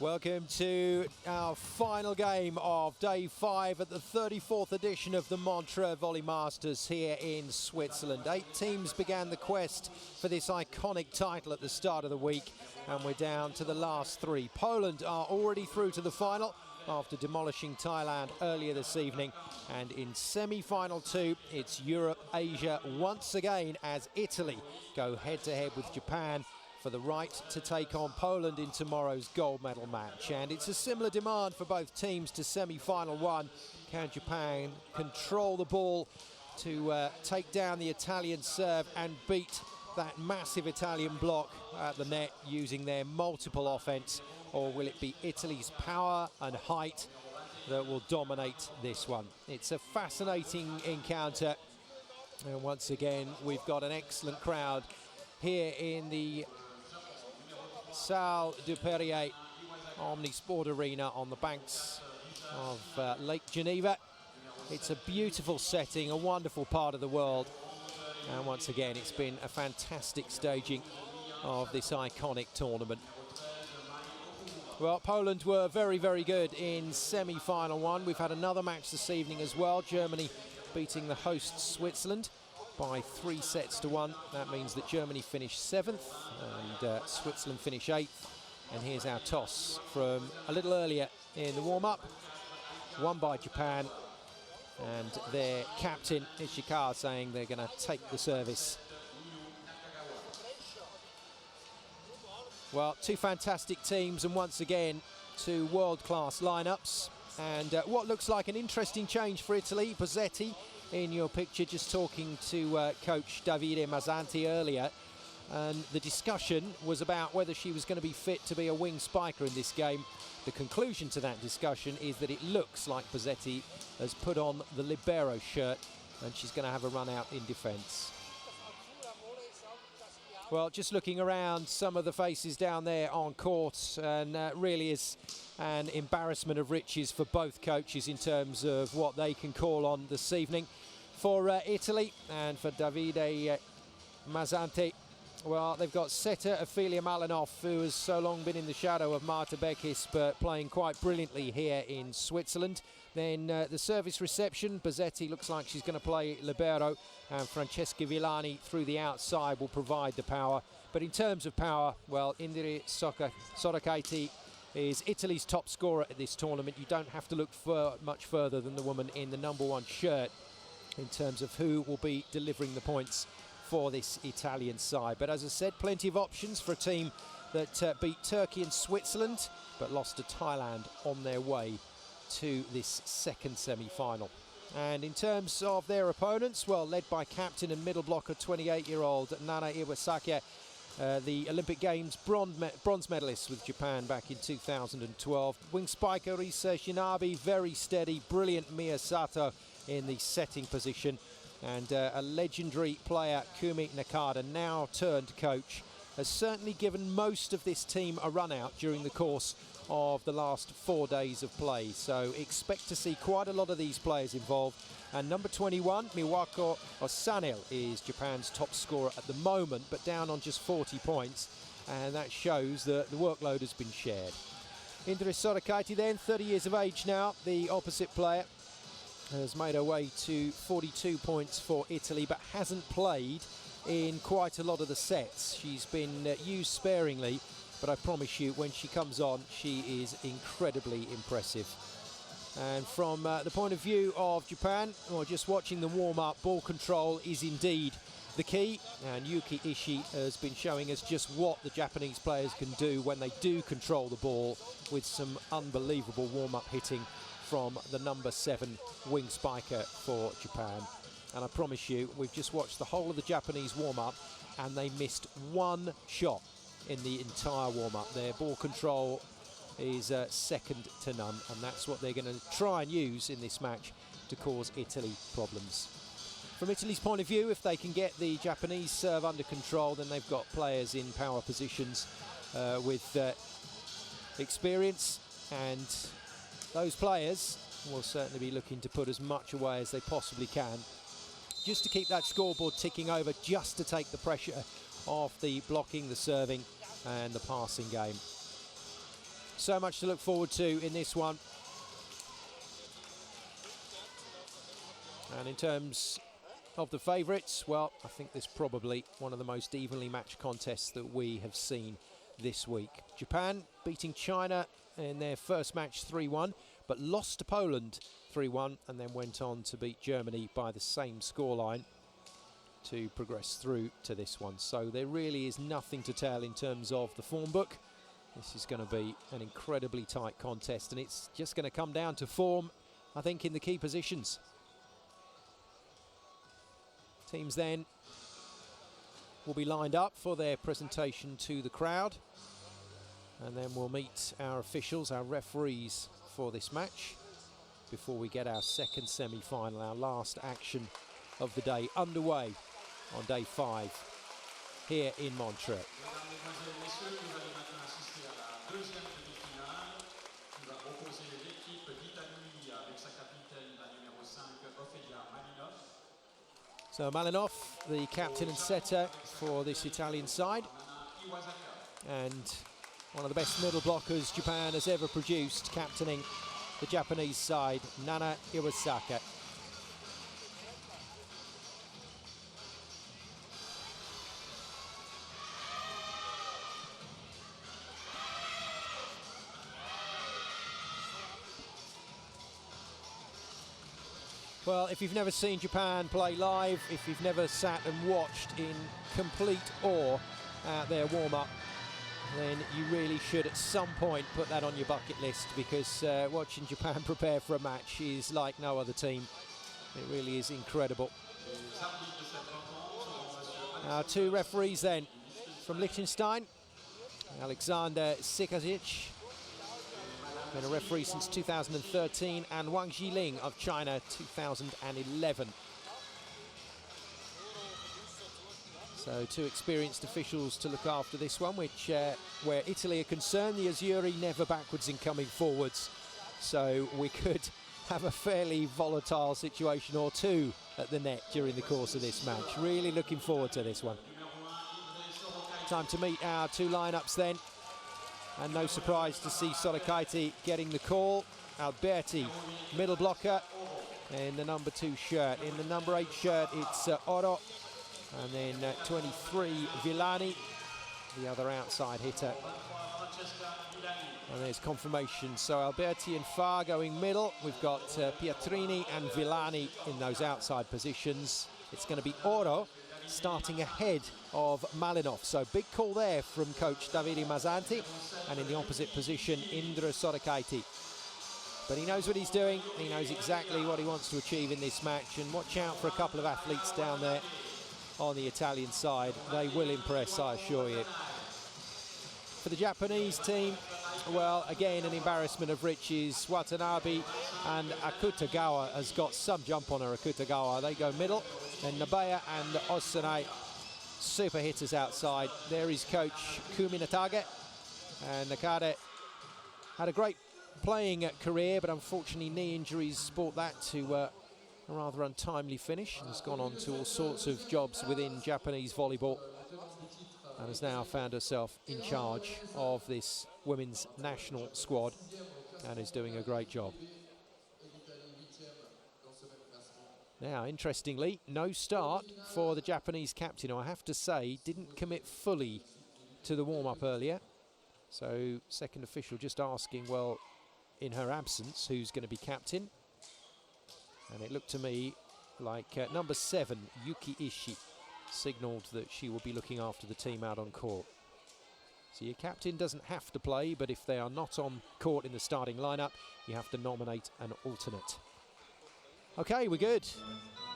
Welcome to our final game of day 5 at the 34th edition of the Montreux Volley Masters here in Switzerland. 8 teams began the quest for this iconic title at the start of the week, and we're down to the last 3. Poland are already through to the final after demolishing Thailand earlier this evening, and in semi-final 2 it's Europe-Asia once again as Italy go head-to-head with Japan for the right to take on Poland in tomorrow's gold medal match. And it's a similar demand for both teams to semi-final 1. Can Japan control the ball to take down the Italian serve and beat that massive Italian block at the net using their multiple offense, or will it be Italy's power and height that will dominate this one? It's a fascinating encounter, and once again we've got an excellent crowd here in the Salle du Perrier Omnisport Arena on the banks of Lake Geneva. It's a beautiful setting, a wonderful part of the world, and once again it's been a fantastic staging of this iconic tournament. Well, Poland were very, very good in semi-final 1. We've had another match this evening as well. Germany beating the hosts Switzerland by 3 sets to 1. That means that Germany finished 7th and Switzerland finished 8th. And here's our toss from a little earlier in the warm-up. Won by Japan, and their captain Ishikawa saying they're going to take the service. Well, 2 fantastic teams, and once again 2 world-class lineups, and what looks like an interesting change for Italy. Bozzetti in your picture, just talking to coach Davide Mazzanti earlier, and the discussion was about whether she was going to be fit to be a wing spiker in this game. The conclusion to that discussion is that it looks like Bozzetti has put on the libero shirt and she's going to have a run out in defence. Well, just looking around some of the faces down there on court, and really is an embarrassment of riches for both coaches in terms of what they can call on this evening. For Italy and for Davide Mazzanti, well, they've got setter Ophelia Malinov, who has so long been in the shadow of Marta Bekis, but playing quite brilliantly here in Switzerland. Then the service reception, Bozzetti looks like she's going to play libero, and Francesca Villani through the outside will provide the power. But in terms of power, well, Indire Sorakaiti is Italy's top scorer at this tournament. You don't have to look much further than the woman in the #1 shirt in terms of who will be delivering the points for this Italian side. But as I said, plenty of options for a team that beat Turkey and Switzerland but lost to Thailand on their way to this second semi-final. And in terms of their opponents, well, led by captain and middle blocker 28-year-old Nana Iwasaki, the Olympic Games bronze medalist with Japan back in 2012. Wing spiker Risa Shinabi, very steady, brilliant Mia Sato in the setting position, and a legendary player Kumi Nakada, now turned coach, has certainly given most of this team a run out during the course of the last 4 days of play. So expect to see quite a lot of these players involved. And number 21, Miwako Osanil, is Japan's top scorer at the moment, but down on just 40 points. And that shows that the workload has been shared. Indire Sorakaiti then, 30 years of age now, the opposite player, has made her way to 42 points for Italy, but hasn't played in quite a lot of the sets. She's been used sparingly, but I promise you, when she comes on, she is incredibly impressive. And from the point of view of Japan, or just watching the warm-up, ball control is indeed the key, and Yuki Ishii has been showing us just what the Japanese players can do when they do control the ball, with some unbelievable warm-up hitting from the number 7 wing spiker for Japan. And I promise you, we've just watched the whole of the Japanese warm-up, and they missed 1 shot in the entire warm-up. Their ball control is second to none, and that's what they're going to try and use in this match to cause Italy problems. From Italy's point of view, if they can get the Japanese serve under control, then they've got players in power positions with experience, and those players will certainly be looking to put as much away as they possibly can, just to keep that scoreboard ticking over, just to take the pressure off the blocking, the serving and the passing game. So much to look forward to in this one. And in terms of the favourites, well, I think this is probably one of the most evenly matched contests that we have seen this week. Japan beating China in their first match 3-1, but lost to Poland 3-1 and then went on to beat Germany by the same scoreline to progress through to this one. So there really is nothing to tell in terms of the form book. This is going to be an incredibly tight contest, and it's just going to come down to form, I think, in the key positions. Teams then will be lined up for their presentation to the crowd, and then we'll meet our officials, our referees for this match before we get our second semi-final, our last action of the day underway on day 5 here in Montreux. So Malinov, the captain and setter for this Italian side, and one of the best middle blockers Japan has ever produced, captaining the Japanese side, Nana Iwasaka. Well, if you've never seen Japan play live, if you've never sat and watched in complete awe at their warm-up, then you really should at some point put that on your bucket list, because watching Japan prepare for a match is like no other team. It really is incredible. Our two referees then from Liechtenstein, Alexander Sikazic, been a referee since 2013, and Wang Jiling of China, 2011. So two experienced officials to look after this one, which where Italy are concerned, the Azzurri never backwards in coming forwards. So we could have a fairly volatile situation or two at the net during the course of this match. Really looking forward to this one. Time to meet our two lineups then. And no surprise to see Sorokaite getting the call. Alberti, middle blocker, in the number 2 shirt. In the number 8 shirt, it's Oro. And then 23, Villani, the other outside hitter. And there's confirmation. So Alberti and Farr going middle. We've got Pietrini and Villani in those outside positions. It's going to be Oro starting ahead of Malinov. So big call there from coach Davide Mazzanti, and in the opposite position Indra Sorokaite. But he knows what he's doing, he knows exactly what he wants to achieve in this match, and watch out for a couple of athletes down there on the Italian side. They will impress, I assure you. For the Japanese team, well, again, an embarrassment of riches. Watanabe and Akutagawa has got some jump on her. Akutagawa, they go middle. Then Nabaya and Osanai, super hitters outside. There is coach Kuminatage. And Nakade had a great playing career, but unfortunately knee injuries brought that to a rather untimely finish. And has gone on to all sorts of jobs within Japanese volleyball, and has now found herself in charge of this women's national squad and is doing a great job. Now, interestingly, no start for the Japanese captain, who I have to say didn't commit fully to the warm-up earlier. So, second official just asking, well, in her absence, who's going to be captain? And it looked to me like number 7, Yuki Ishii, signalled that she will be looking after the team out on court. So your captain doesn't have to play, but if they are not on court in the starting lineup, you have to nominate an alternate. Okay, we're good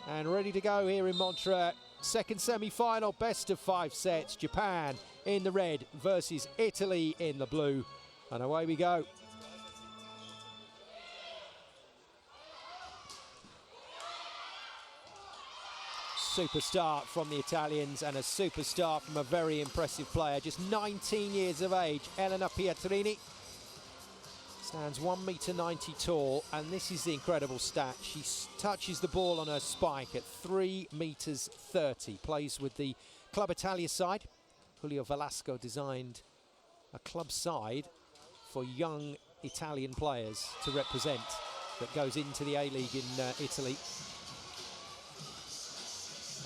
and ready to go here in Montreux. Second semi-final, best of 5 sets. Japan in the red versus Italy in the blue. And away we go. Super start from the Italians, and a super start from a very impressive player. Just 19 years of age, Elena Pietrini. Stands 1.90 meters tall, and this is the incredible stat. She touches the ball on her spike at 3.30 meters. Plays with the Club Italia side. Julio Velasco designed a club side for young Italian players to represent that goes into the A-League in Italy.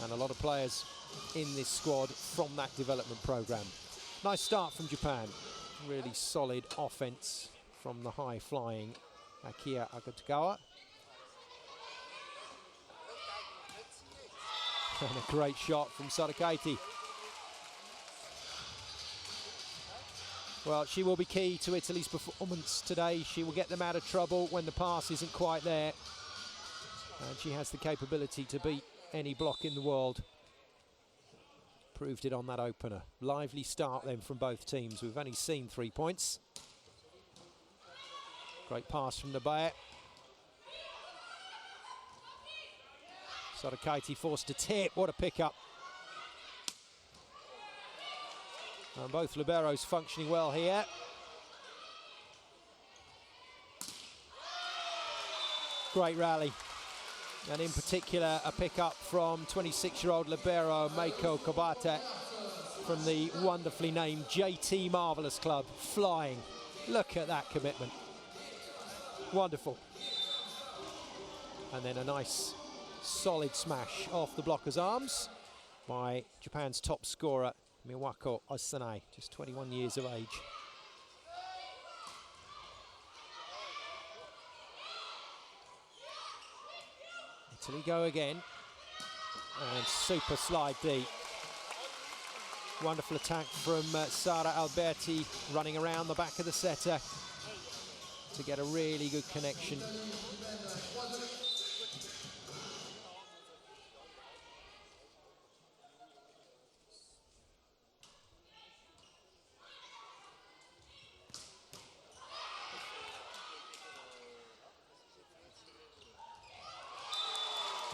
And a lot of players in this squad from that development program. Nice start from Japan. Really solid offense from the high-flying Akia Akutagawa. And a great shot from Sadakaiti. Well, she will be key to Italy's performance today. She will get them out of trouble when the pass isn't quite there. And she has the capability to beat any block in the world. Proved it on that opener. Lively start then from both teams. We've only seen 3 points. Great pass from Nabaya. Sadakaiti forced to tip. What a pickup. And both liberos functioning well here. Great rally. And in particular, a pickup from 26-year-old libero Meiko Kobata from the wonderfully named JT Marvellous Club. Flying. Look at that commitment. Wonderful. And then a nice solid smash off the blocker's arms by Japan's top scorer, Miwako Osanai, just 21 years of age. Italy go again. And super slide D. Wonderful attack from Sara Alberti, running around the back of the setter to get a really good connection.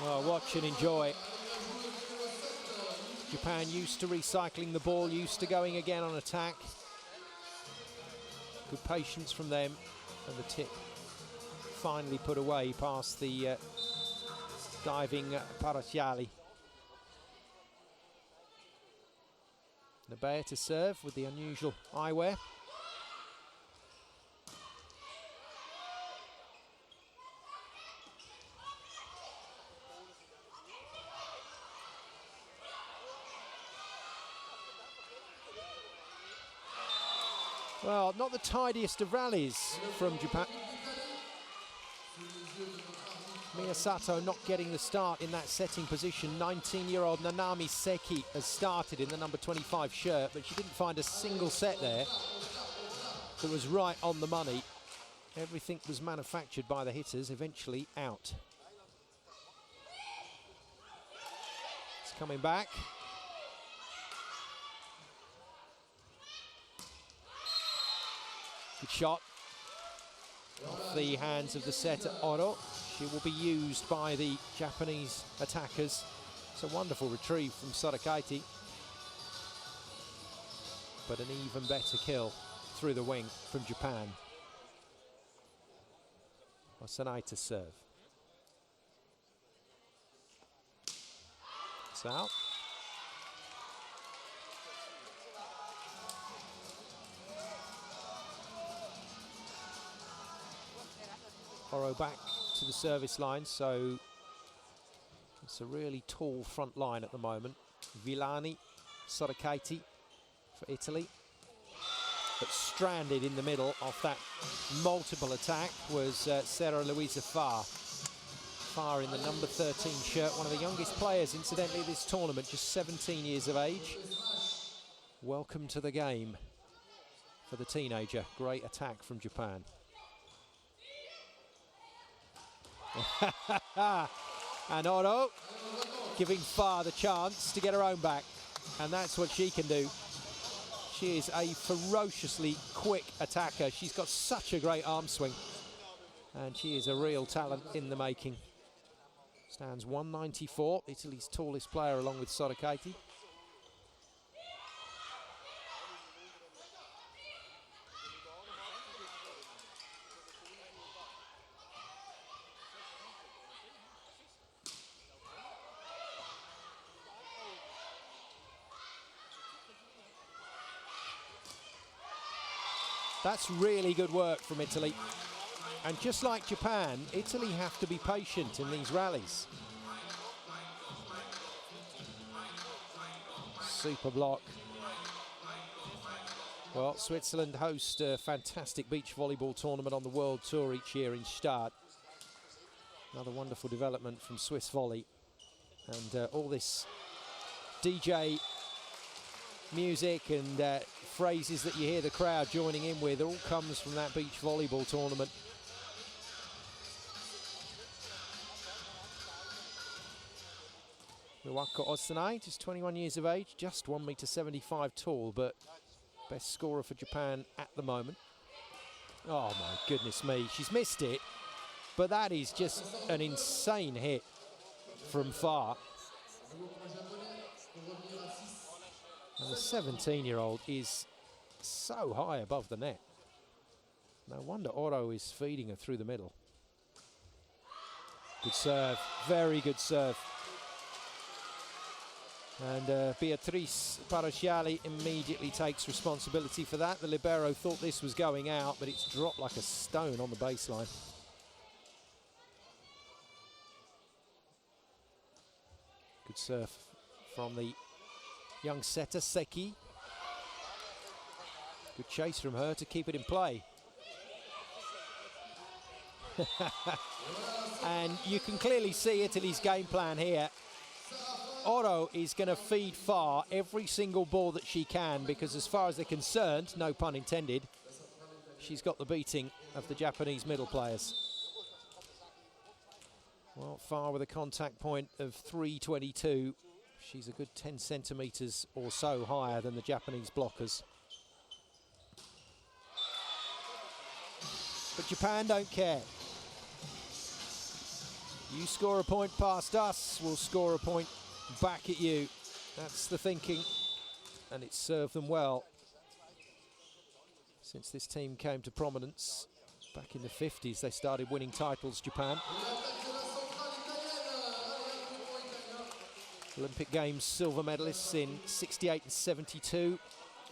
Well, watch and enjoy. Japan used to recycling the ball, used to going again on attack. Good patience from them, and the tip finally put away past the diving Parasiali. Nabaya to serve with the unusual eyewear. Well, not the tidiest of rallies from Japan. Miyasato not getting the start in that setting position. 19-year-old Nanami Seki has started in the number 25 shirt, but she didn't find a single set there that was right on the money. Everything was manufactured by the hitters, eventually out. It's coming back. Good shot off the hands of the setter Oro. She will be used by the Japanese attackers. It's a wonderful retrieve from Sadakaiti, but an even better kill through the wing from Japan. Osanai to serve. It's out. Oro back to the service line, so it's a really tall front line at the moment. Villani, Sadakaiti for Italy. But stranded in the middle of that multiple attack was Sarah Louisa Farr. Farr in the number 13 shirt, one of the youngest players, incidentally, this tournament, just 17 years of age. Welcome to the game for the teenager. Great attack from Japan. And Oro giving Farr the chance to get her own back, and that's what she can do. She is a ferociously quick attacker. She's got such a great arm swing, and she is a real talent in the making. Stands 194, Italy's tallest player along with Sadakaiti. That's really good work from Italy. And just like Japan, Italy have to be patient in these rallies. Super block. Well, Switzerland host a fantastic beach volleyball tournament on the World Tour each year in Stade. Another wonderful development from Swiss volley. And all this DJ music and phrases that you hear the crowd joining in with, all comes from that beach volleyball tournament. Miwako Osanai, just 21 years of age, just 1.75 meters tall, but best scorer for Japan at the moment. Oh my goodness me, she's missed it, but that is just an insane hit from far. And the 17-year-old is so high above the net. No wonder Oro is feeding her through the middle. Good serve, very good serve. And Beatrice Parasciali immediately takes responsibility for that. The libero thought this was going out, but it's dropped like a stone on the baseline. Good serve from the young setter, Seki. Good chase from her to keep it in play. And you can clearly see Italy's game plan here. Oro is going to feed far every single ball that she can, because as far as they're concerned, no pun intended, she's got the beating of the Japanese middle players. Well, Far with a contact point of 322. She's a good 10 centimetres or so higher than the Japanese blockers. But Japan don't care. You score a point past us, we'll score a point back at you. That's the thinking, and it's served them well since this team came to prominence back in the 50s. They started winning titles, Japan. Olympic Games silver medalists in 68 and 72,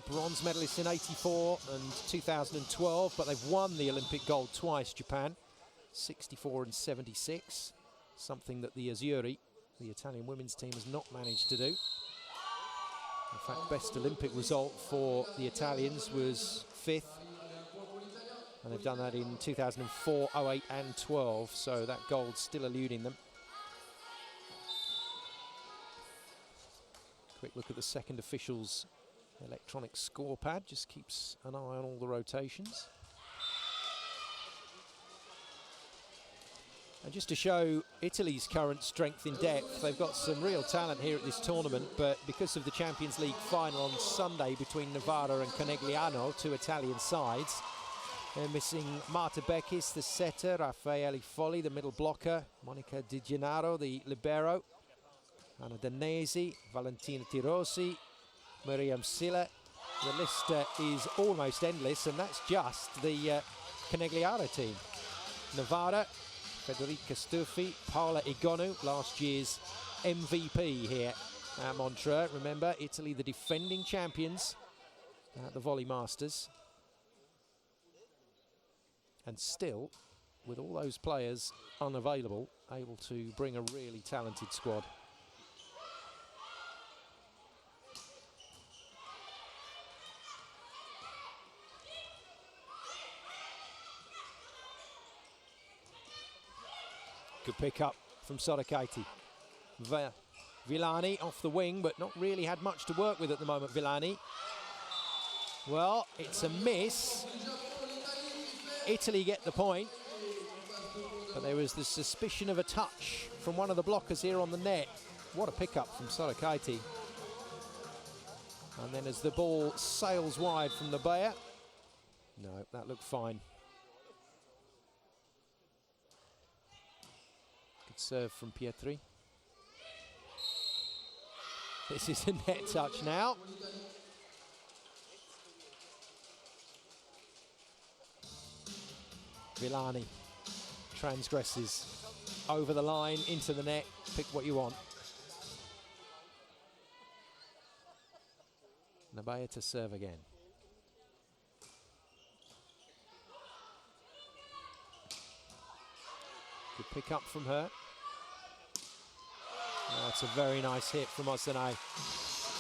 bronze medalists in 84 and 2012, but they've won the Olympic gold twice, Japan, 64 and 76, something that the Azzurri, the Italian women's team, has not managed to do. In fact, best Olympic result for the Italians was 5th, and they've done that in 2004, 08 and 12, so that gold's still eluding them. Quick look at the second official's electronic score pad, just keeps an eye on all the rotations. And just to show Italy's current strength in depth, they've got some real talent here at this tournament, but because of the Champions League final on Sunday between Novara and Conegliano, two Italian sides, they're missing Marta Beckis, the setter, Raffaele Folli, the middle blocker, Monica Di Gennaro, the libero, Anna Danesi, Valentina Tirosi, Miriam Silla. The list is almost endless, and that's just the Conegliano team. Novara, Federica Stuffi, Paola Igonu, last year's MVP here at Montreux. Remember, Italy the defending champions at the Volley Masters. And still, with all those players unavailable, able to bring a really talented squad. Good pick up from Sorakaiti. Villani off the wing, but not really had much to work with at the moment, Villani. Well, it's a miss. Italy get the point, but there was the suspicion of a touch from one of the blockers here on the net. What a pick up from Sorakaiti. And then as the ball sails wide from the Bayer, no, that looked fine. Serve from Pietri. This is a net touch now. Villani transgresses over the line into the net. Pick what you want. Nabaya to serve again. Good pick up from her. Oh, that's a very nice hit from Osane.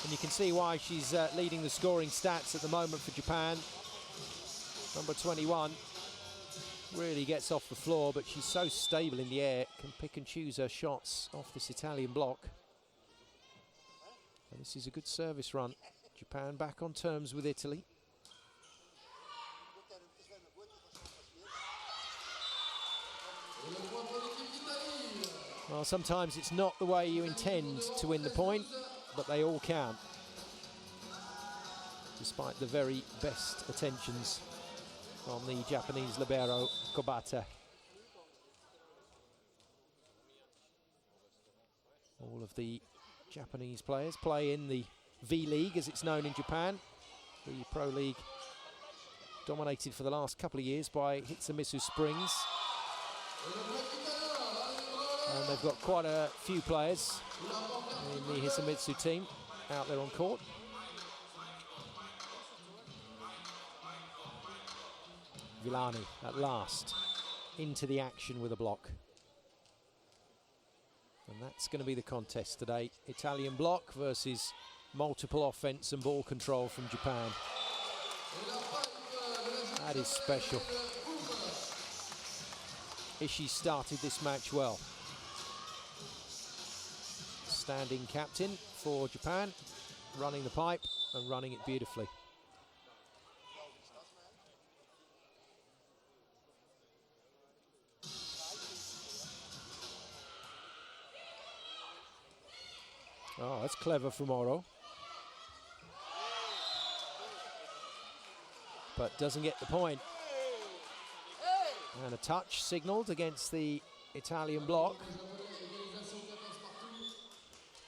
And you can see why she's leading the scoring stats at the moment for Japan. Number 21 really gets off the floor, but she's so stable in the air, can pick and choose her shots off this Italian block. And this is a good service run. Japan back on terms with Italy. Well, sometimes it's not the way you intend to win the point, but they all count, despite the very best attentions from the Japanese libero, Kobata. All of the Japanese players play in the V-League, as it's known in Japan, the Pro League dominated for the last couple of years by Hitsumisu Springs. And they've got quite a few players in the Hisamitsu team out there on court. Villani at last into the action with a block. And that's going to be the contest today. Italian block versus multiple offense and ball control from Japan. That is special. Ishii started this match well. Standing captain for Japan, running the pipe and running it beautifully. Oh, that's clever from Oro. But doesn't get the point. And a touch signalled against the Italian block.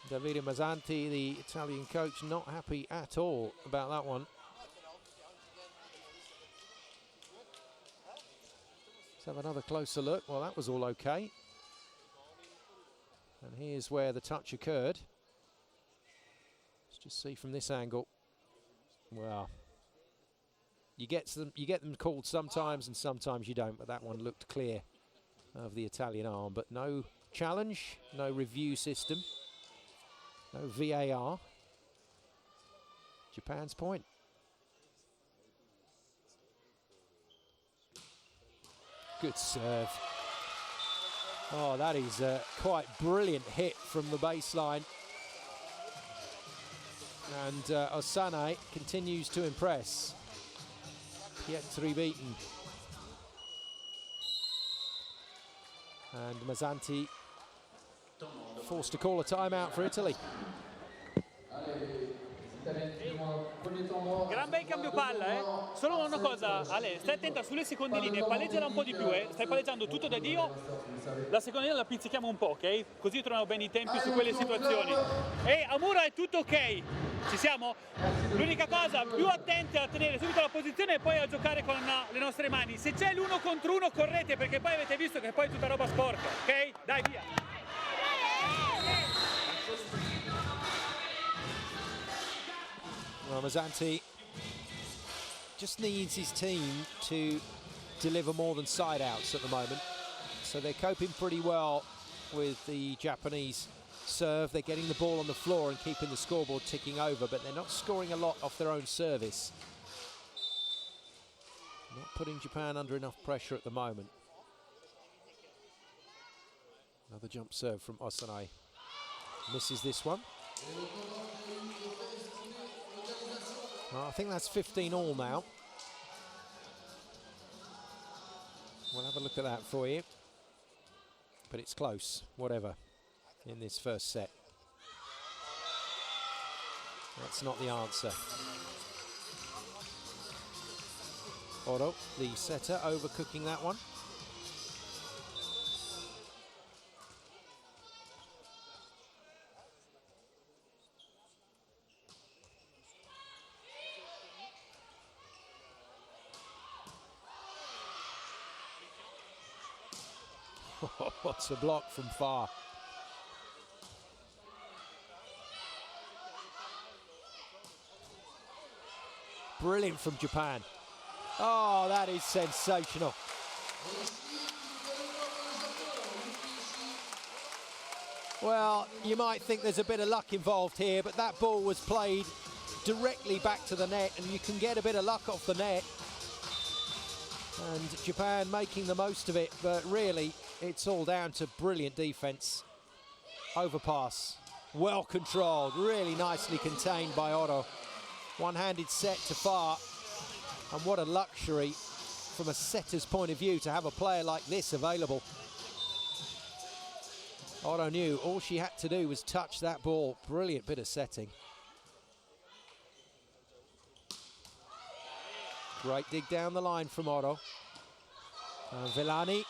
Davide Mazzanti, the Italian coach, not happy at all about that one. Let's have another closer look. Well, that was all okay. And here's where the touch occurred. Let's just see from this angle. Well, you get them called sometimes and sometimes you don't, but that one looked clear of the Italian arm. But no challenge, no review system. No VAR. Japan's point. Good serve. Oh, that is a quite brilliant hit from the baseline. And Osane continues to impress. Pietri beaten. And Mazzanti forced to call a timeout for Italy. Gran bel cambio palla, eh? Solo una cosa, Ale, stai attenta sulle seconde linee, palleggiala un po' di più, stai palleggiando tutto da Dio. La seconda linea la pizzichiamo un po', ok? Così troviamo bene i tempi su quelle situazioni. E a muro è tutto ok, ci siamo? L'unica cosa, più attenti a tenere subito la posizione e poi a giocare con le nostre mani. Se c'è l'uno contro uno correte, perché poi avete visto che poi è tutta roba sporca, ok? Dai, via! Well, Mazzanti just needs his team to deliver more than side outs at the moment. So they're coping pretty well with the Japanese serve. They're getting the ball on the floor and keeping the scoreboard ticking over, but they're not scoring a lot off their own service. Not putting Japan under enough pressure at the moment. Another jump serve from Osane. Misses this one. Well, I think that's 15 all now. We'll have a look at that for you. But it's close, whatever, in this first set. That's not the answer. Oro, the setter, overcooking that one. What's a block from far? Brilliant from Japan. Oh, that is sensational. Well, you might think there's a bit of luck involved here, but that ball was played directly back to the net, and you can get a bit of luck off the net. And Japan making the most of it, but really, it's all down to brilliant defense. Overpass, well controlled, really nicely contained by Oro. One-handed set to far, and what a luxury from a setter's point of view to have a player like this available. Oro knew all she had to do was touch that ball. Brilliant bit of setting. Great dig down the line from Oro. Villani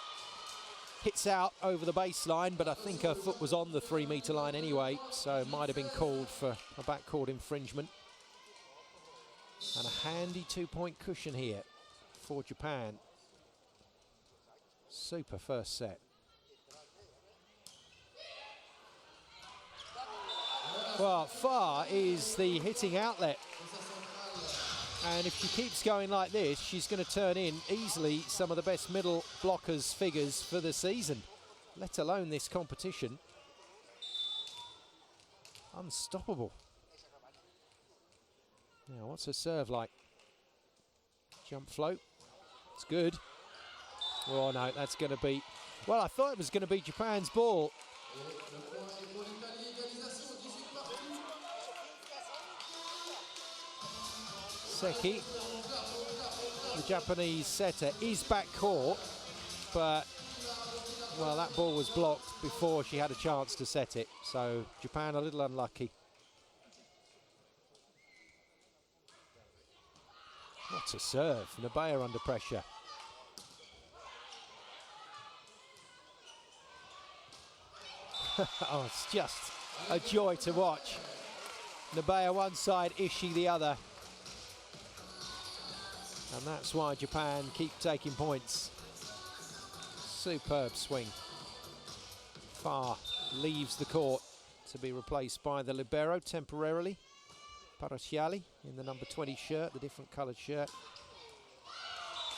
hits out over the baseline, but I think her foot was on the 3-meter line anyway, so it might have been called for a backcourt infringement. And a handy 2-point cushion here for Japan. Super first set. Well, far is the hitting outlet. And if she keeps going like this, she's going to turn in easily some of the best middle blockers figures for the season, let alone this competition. Unstoppable. Now, what's her serve like? Jump float. It's good. Oh, no, that's going to be... Well, I thought it was going to be Japan's ball. Seki, the Japanese setter, is back court, but, well, that ball was blocked before she had a chance to set it. So, Japan a little unlucky. What a serve. Nabaya under pressure. Oh, it's just a joy to watch. Nabaya one side, Ishii the other. And that's why Japan keep taking points. Superb swing. Far leaves the court to be replaced by the libero temporarily. Parasciali in the number 20 shirt, the different coloured shirt.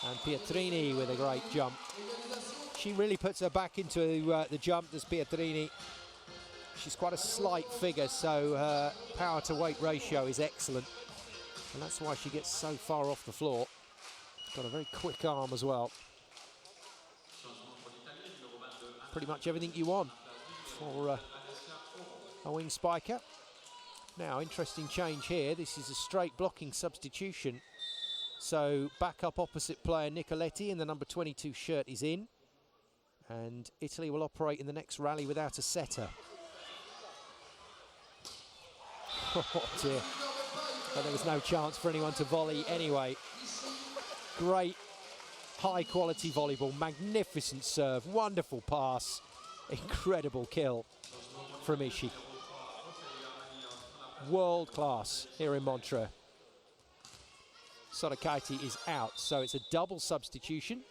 And Pietrini with a great jump. She really puts her back into the jump, does Pietrini. She's quite a slight figure, so her power to weight ratio is excellent. And that's why she gets so far off the floor. Got a very quick arm as well. Pretty much everything you want for a wing spiker. Now, interesting change here. This is a straight blocking substitution. So, back-up opposite player Nicoletti in the number 22 shirt is in. And Italy will operate in the next rally without a setter. Oh dear. Well, there was no chance for anyone to volley anyway. Great high-quality volleyball, magnificent serve, wonderful pass, incredible kill from Ishii. World class here in Montreux. Sorakaiti is out, so it's a double substitution.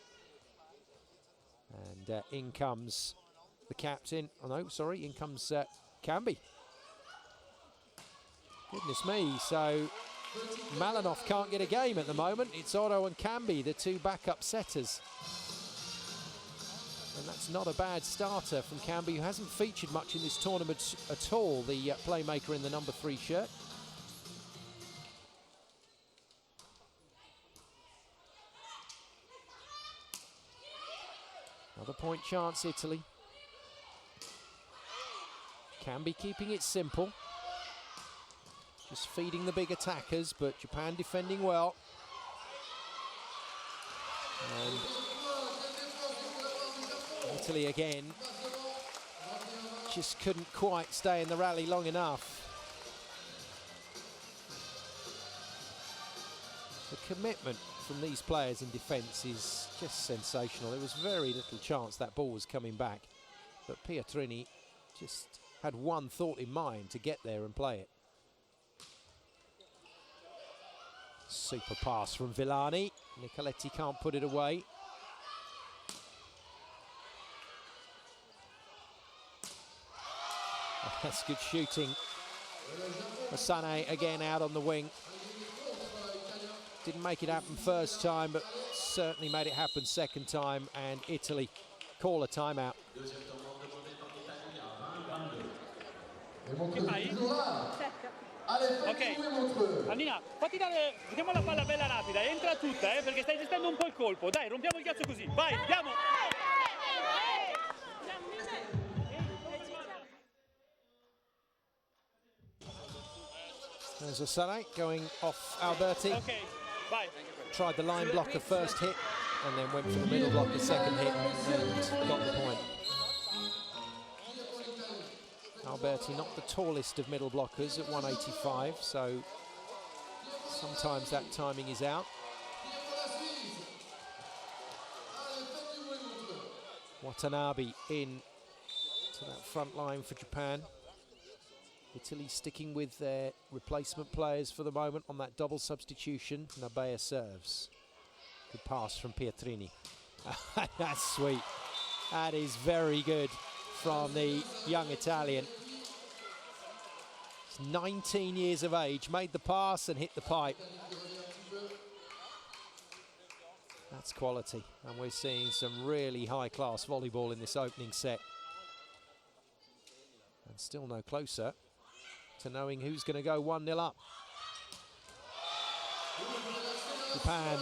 And in comes the captain. Oh no, sorry, in comes Cambi. Goodness me, so Malinov can't get a game at the moment. It's Oro and Cambi, the two backup setters. And that's not a bad starter from Cambi, who hasn't featured much in this tournament at all, the playmaker in the number 3 shirt. Another point chance, Italy. Cambi keeping it simple. Just feeding the big attackers, but Japan defending well. And Italy again just couldn't quite stay in the rally long enough. The commitment from these players in defence is just sensational. There was very little chance that ball was coming back, but Pietrini just had one thought in mind: to get there and play it. Super pass from Villani. Nicoletti can't put it away. Oh, that's good shooting. Asane again out on the wing. Didn't make it happen first time, but certainly made it happen second time, and Italy call a timeout. Che fai? Ok, Annina, fatti dare, vediamo la palla bella rapida, entra tutta, perché stai gestendo un po' il colpo. Dai, rompiamo il ghiaccio così, vai, andiamo! There's a Salah going off Alberti. Ok, vai. Tried the line blocker first hit and then went for the middle blocker second hit and got the point. Alberti not the tallest of middle blockers at 185, so sometimes that timing is out. Watanabe in to that front line for Japan. Italy sticking with their replacement players for the moment on that double substitution. Nabea serves. Good pass from Pietrini. That's sweet. That is very good from the young Italian. He's 19 years of age, made the pass and hit the pipe. That's quality, and we're seeing some really high-class volleyball in this opening set. And still no closer to knowing who's going to go 1-0 up. Japan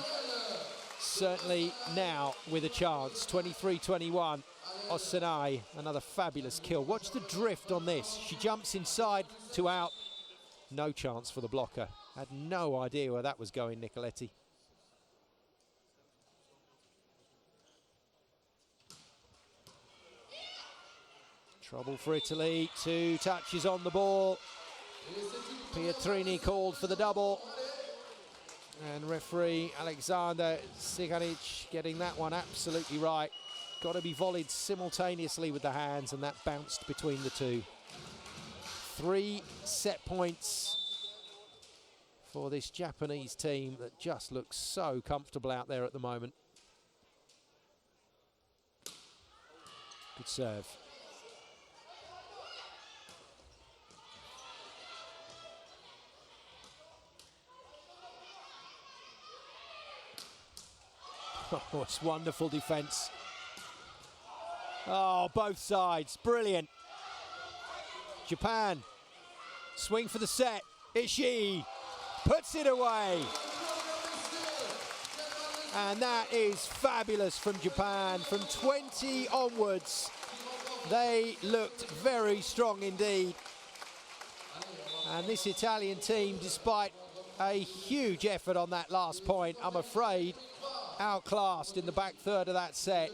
certainly now with a chance. 23-21. Osanai, another fabulous kill. Watch the drift on this. She jumps inside to out. No chance for the blocker. Had no idea where that was going, Nicoletti. Trouble for Italy. 2 touches on the ball. Pietrini called for the double. And referee Alexander Siganic getting that one absolutely right. Got to be volleyed simultaneously with the hands, and that bounced between the two. 3 set points for this Japanese team that just looks so comfortable out there at the moment. Good serve. Oh, it's wonderful defence. Oh, both sides, brilliant. Japan, swing for the set. Ishii puts it away. And that is fabulous from Japan. From 20 onwards, they looked very strong indeed. And this Italian team, despite a huge effort on that last point, I'm afraid, outclassed in the back third of that set.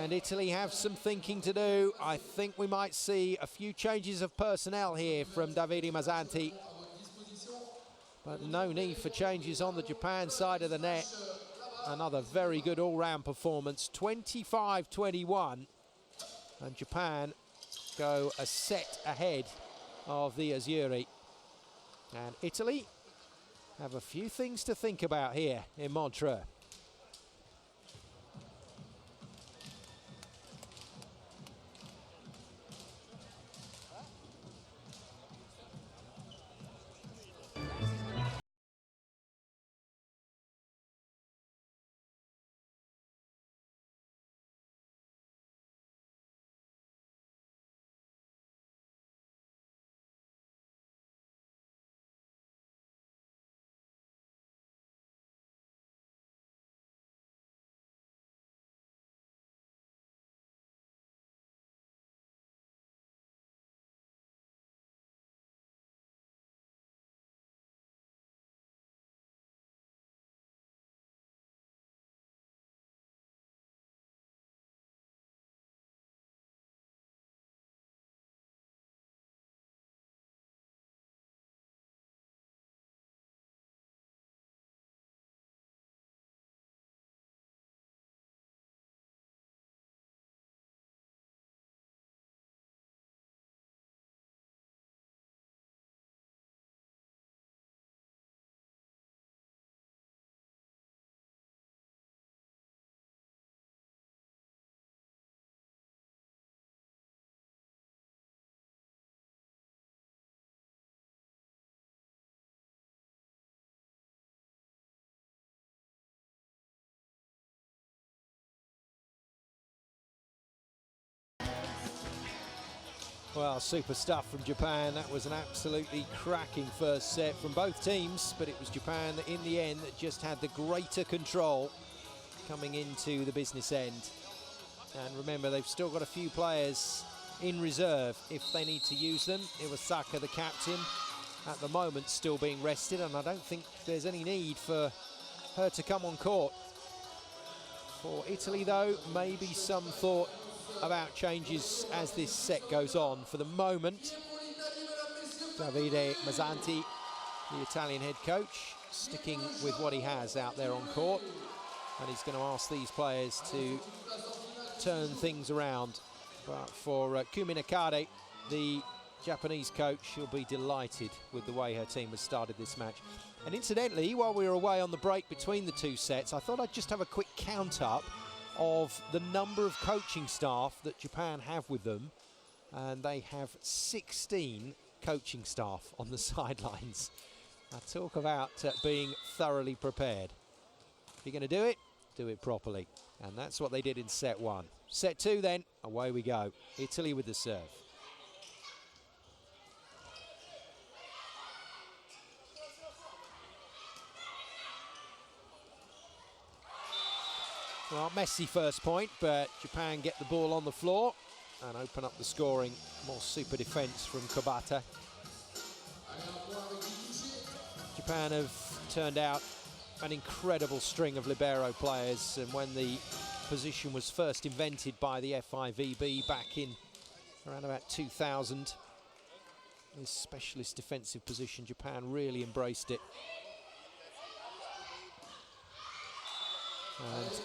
And Italy have some thinking to do. I think we might see a few changes of personnel here from Davide Mazzanti. But no need for changes on the Japan side of the net. Another very good all-round performance. 25-21. And Japan go a set ahead of the Azzurri. And Italy have a few things to think about here in Montreux. Well, super stuff from Japan. That was an absolutely cracking first set from both teams, but it was Japan that in the end that just had the greater control coming into the business end. And remember, they've still got a few players in reserve if they need to use them. Iwasaka, the captain, at the moment still being rested, and I don't think there's any need for her to come on court. For Italy, though, maybe some thought about changes as this set goes on. For the moment, Davide Mazzanti, the Italian head coach, sticking with what he has out there on court, and he's going to ask these players to turn things around. But for Kumi Nakade, the Japanese coach, she'll be delighted with the way her team has started this match. And incidentally, while we were away on the break between the two sets, I thought I'd just have a quick count up of the number of coaching staff that Japan have with them. And they have 16 coaching staff on the sidelines. Now, talk about being thoroughly prepared. If you're going to do it properly. And that's what they did in set one. Set two then, away we go. Italy with the serve. Well, messy first point, but Japan get the ball on the floor and open up the scoring. More super defense from Kobata. Japan have turned out an incredible string of libero players, and when the position was first invented by the FIVB back in around about 2000, this specialist defensive position, Japan really embraced it. And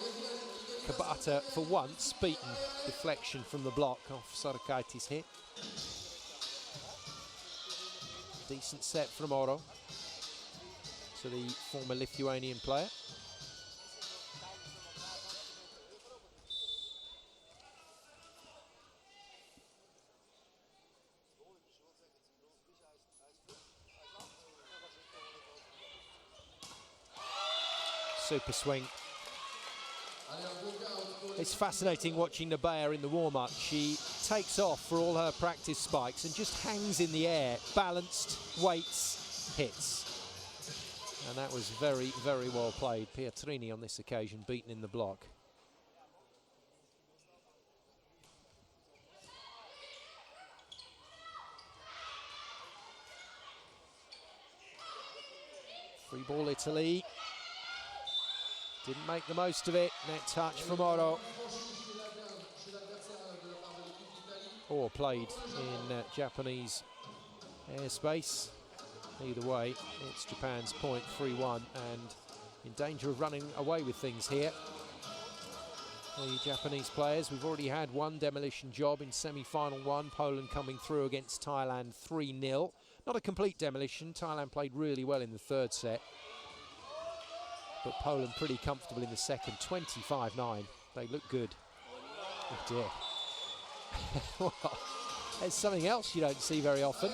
Kobata, for once, beaten deflection from the block off Sorakaiti's hit. Decent set from Oro to the former Lithuanian player. Super swing. It's fascinating watching Nabea in the warm-up. She takes off for all her practice spikes and just hangs in the air, balanced, waits, hits. And that was very, very well played. Pietrini on this occasion beaten in the block. Free ball Italy. Didn't make the most of it. Net touch from Oro. Or played in Japanese airspace. Either way, it's Japan's point, 3-1, and in danger of running away with things here. The Japanese players, we've already had one demolition job in semi-final one. Poland coming through against Thailand 3-0. Not a complete demolition. Thailand played really well in the third set. But Poland pretty comfortable in the second, 25-9. They look good. Oh dear. Well, there's something else you don't see very often.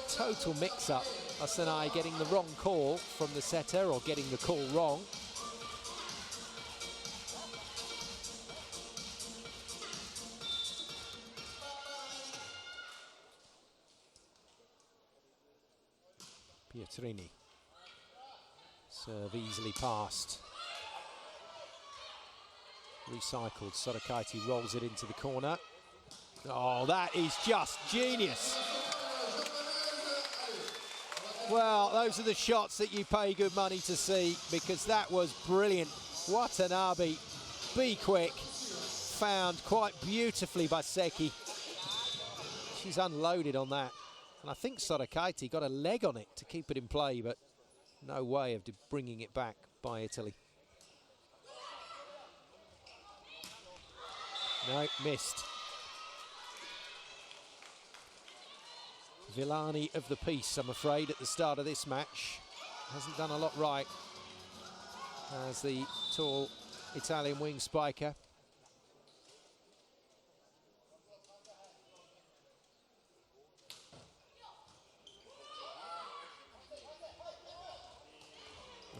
Total mix-up. Asanai getting the wrong call from the setter, or getting the call wrong. Pietrini. Serve easily passed. Recycled. Sorakaiti rolls it into the corner. Oh, that is just genius. Well, those are the shots that you pay good money to see, because that was brilliant. Watanabe, be quick. Found quite beautifully by Seki. She's unloaded on that. And I think Sorakaiti got a leg on it to keep it in play, but no way of bringing it back by Italy. No, missed. Villani of the piece, I'm afraid, at the start of this match. Hasn't done a lot right as the tall Italian wing spiker.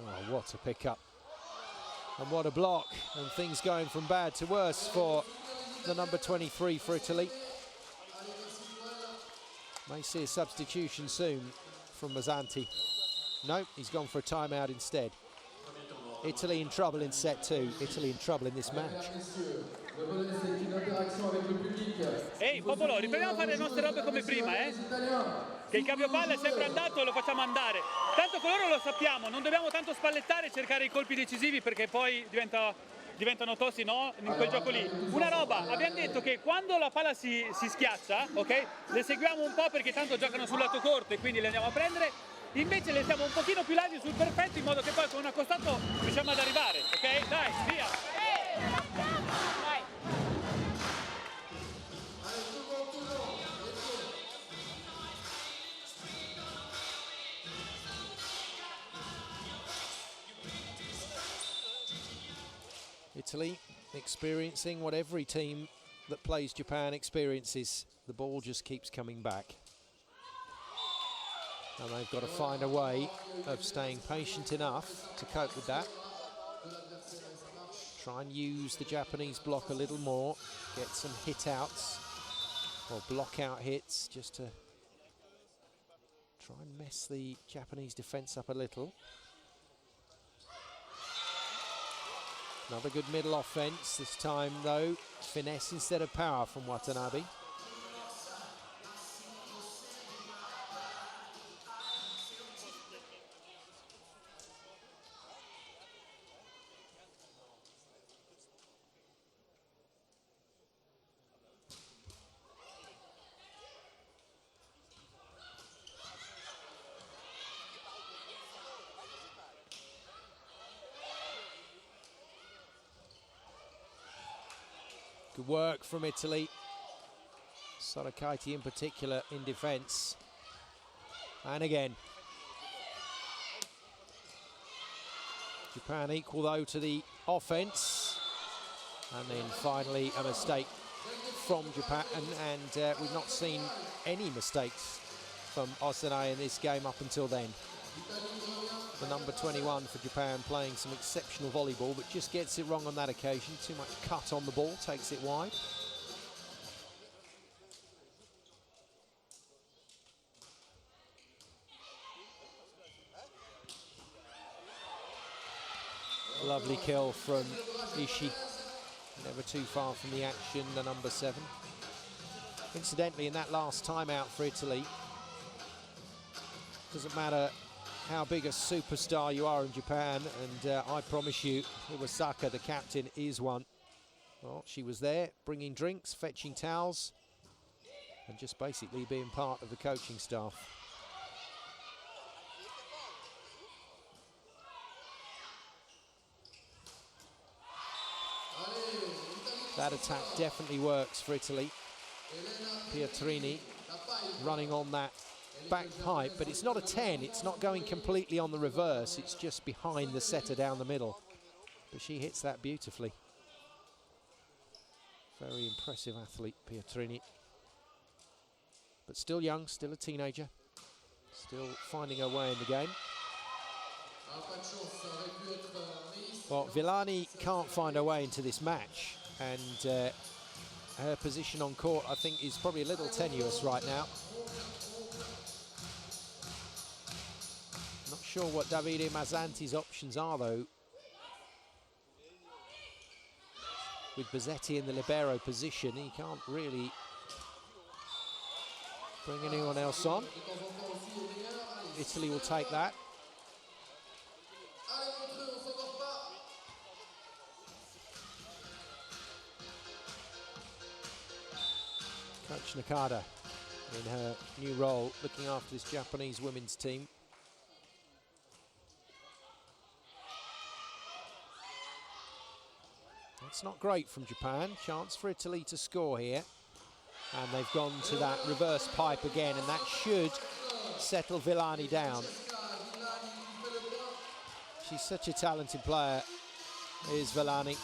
Oh, what a pickup. And what a block. And things going from bad to worse for the number 23 for Italy. May see a substitution soon from Mazzanti. No, he's gone for a timeout instead. Italy in trouble in set 2. Italy in trouble in this match. Ehi, popolo, riprendiamo a fare le nostre robe come prima, eh? Che il cambio palla è sempre andato e lo facciamo andare. Tanto con loro lo sappiamo, non dobbiamo tanto spallettare e cercare i colpi decisivi perché poi diventano tosti, no? In quel gioco lì. Una roba, abbiamo detto che quando la palla si schiaccia, ok? Le seguiamo un po' perché tanto giocano sul lato corto e quindi le andiamo a prendere. Invece le siamo un pochino più larghi sul perfetto in modo che poi con un accostato riusciamo ad arrivare, ok? Dai, via! Vai! Italy experiencing what every team that plays Japan experiences. The ball just keeps coming back. And they've got to find a way of staying patient enough to cope with that. Try and use the Japanese block a little more, get some hit outs or block out hits just to try and mess the Japanese defense up a little. Another good middle offense, this time though, finesse instead of power from Watanabe. Good work from Italy. Sorakaiti in particular in defence. And again. Japan equal though to the offence. And then finally a mistake from Japan. And we've not seen any mistakes from Osane in this game up until then. The number 21 for Japan playing some exceptional volleyball, but just gets it wrong on that occasion. Too much cut on the ball, takes it wide. Lovely kill from Ishii. Never too far from the action, the number 7. Incidentally, in that last timeout for Italy, doesn't matter how big a superstar you are in Japan, and I promise you, Iwasaka, the captain, is one. Well, she was there, bringing drinks, fetching towels, and just basically being part of the coaching staff. That attack definitely works for Italy. Pietrini running on that back pipe, but it's not a 10, it's not going completely on the reverse, it's just behind the setter down the middle. But she hits that beautifully. Very impressive athlete, Pietrini. But still young, still a teenager, still finding her way in the game. Well, Villani can't find her way into this match, and her position on court, I think, is probably a little tenuous right now. Not sure what Davide Mazzanti's options are, though. With Bozzetti in the libero position, he can't really bring anyone else on. Italy will take that. Coach Nakada in her new role, looking after this Japanese women's team. That's not great from Japan. Chance for Italy to score here. And they've gone to that reverse pipe again, and that should settle Villani down. She's such a talented player, is Villani.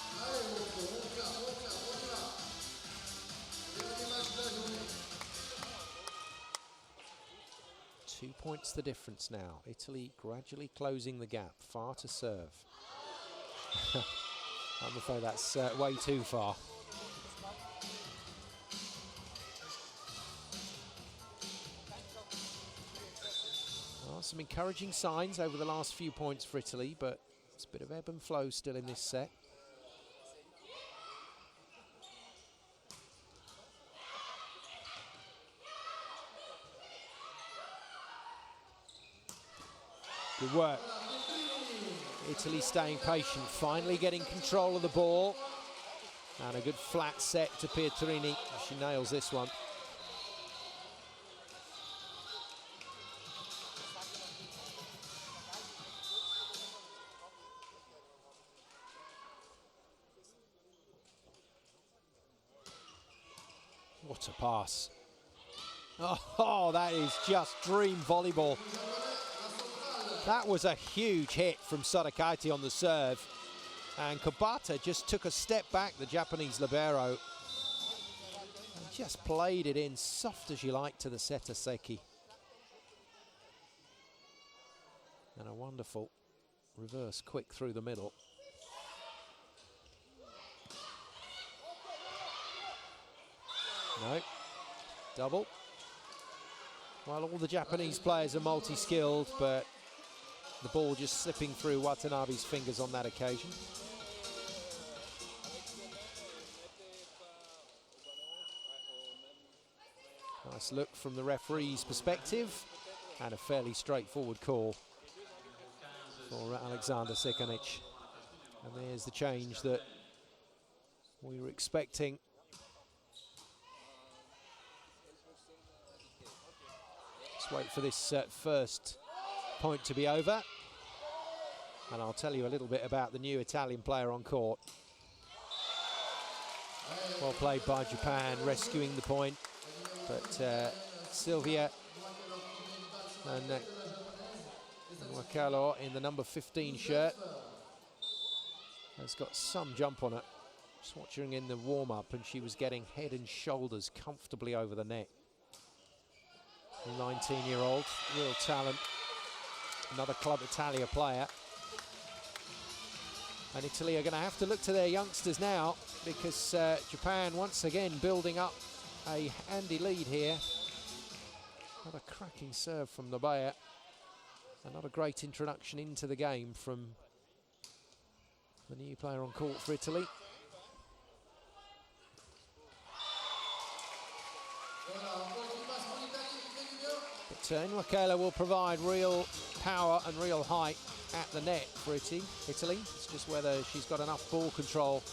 2 points the difference now. Italy gradually closing the gap. Far to serve. I'm afraid that's way too far. Well, some encouraging signs over the last few points for Italy, but it's a bit of ebb and flow still in this set. Good work. Italy staying patient, finally getting control of the ball. And a good flat set to Pietrini. She nails this one. What a pass. Oh, that is just dream volleyball. That was a huge hit from Sadakaiti on the serve. And Kobata just took a step back, the Japanese libero, and just played it in soft as you like to the setter Seki. And a wonderful reverse quick through the middle. No, double. Well, all the Japanese players are multi-skilled, but the ball just slipping through Watanabe's fingers on that occasion. Nice look from the referee's perspective, and a fairly straightforward call for Alexander Sekanic. And there's the change that we were expecting. Let's wait for this first point to be over, and I'll tell you a little bit about the new Italian player on court. Well played by Japan, rescuing the point, but Silvia and Wakalo in the number 15 shirt has got some jump on it. Just watching in the warm-up, and she was getting head and shoulders comfortably over the net. 19-year-old, real talent. Another Club Italia player. And Italy are going to have to look to their youngsters now, because Japan once again building up a handy lead here. What a cracking serve from Nobaya. Another great introduction into the game from the new player on court for Italy. But Nwakela will provide real power and real height at the net for Italy. It's just whether she's got enough ball control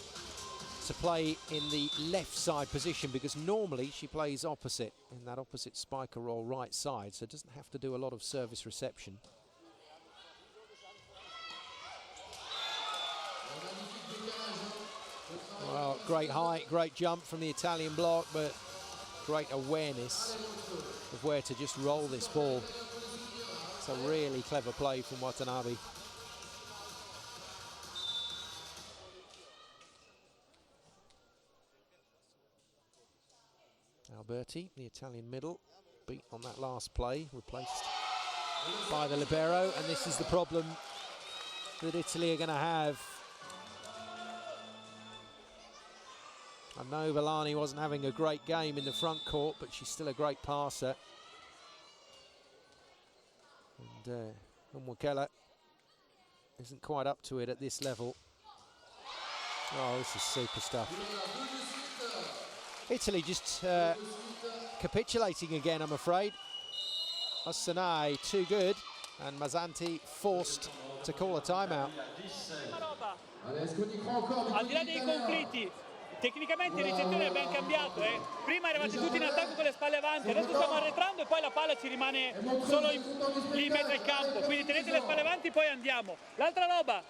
to play in the left side position, because normally she plays opposite, in that opposite spiker roll right side, so doesn't have to do a lot of service reception. Well, great height, great jump from the Italian block, but great awareness of where to just roll this ball. It's a really clever play from Watanabe. Alberti, the Italian middle, beat on that last play, replaced by the libero, and this is the problem that Italy are going to have. I know Villani wasn't having a great game in the front court, but she's still a great passer. And Nwakela isn't quite up to it at this level. Oh, this is super stuff. Italy just capitulating again, I'm afraid. Assanai too good, and Mazzanti forced to call a timeout. Al di là dei conflitti, tecnicamente il ricettore è ben cambiato. Prima eravate tutti in attacco con le spalle avanti, adesso stiamo arretrando e poi la palla ci rimane solo lì in mezzo al campo. Quindi tenete le spalle avanti e poi andiamo. L'altra roba,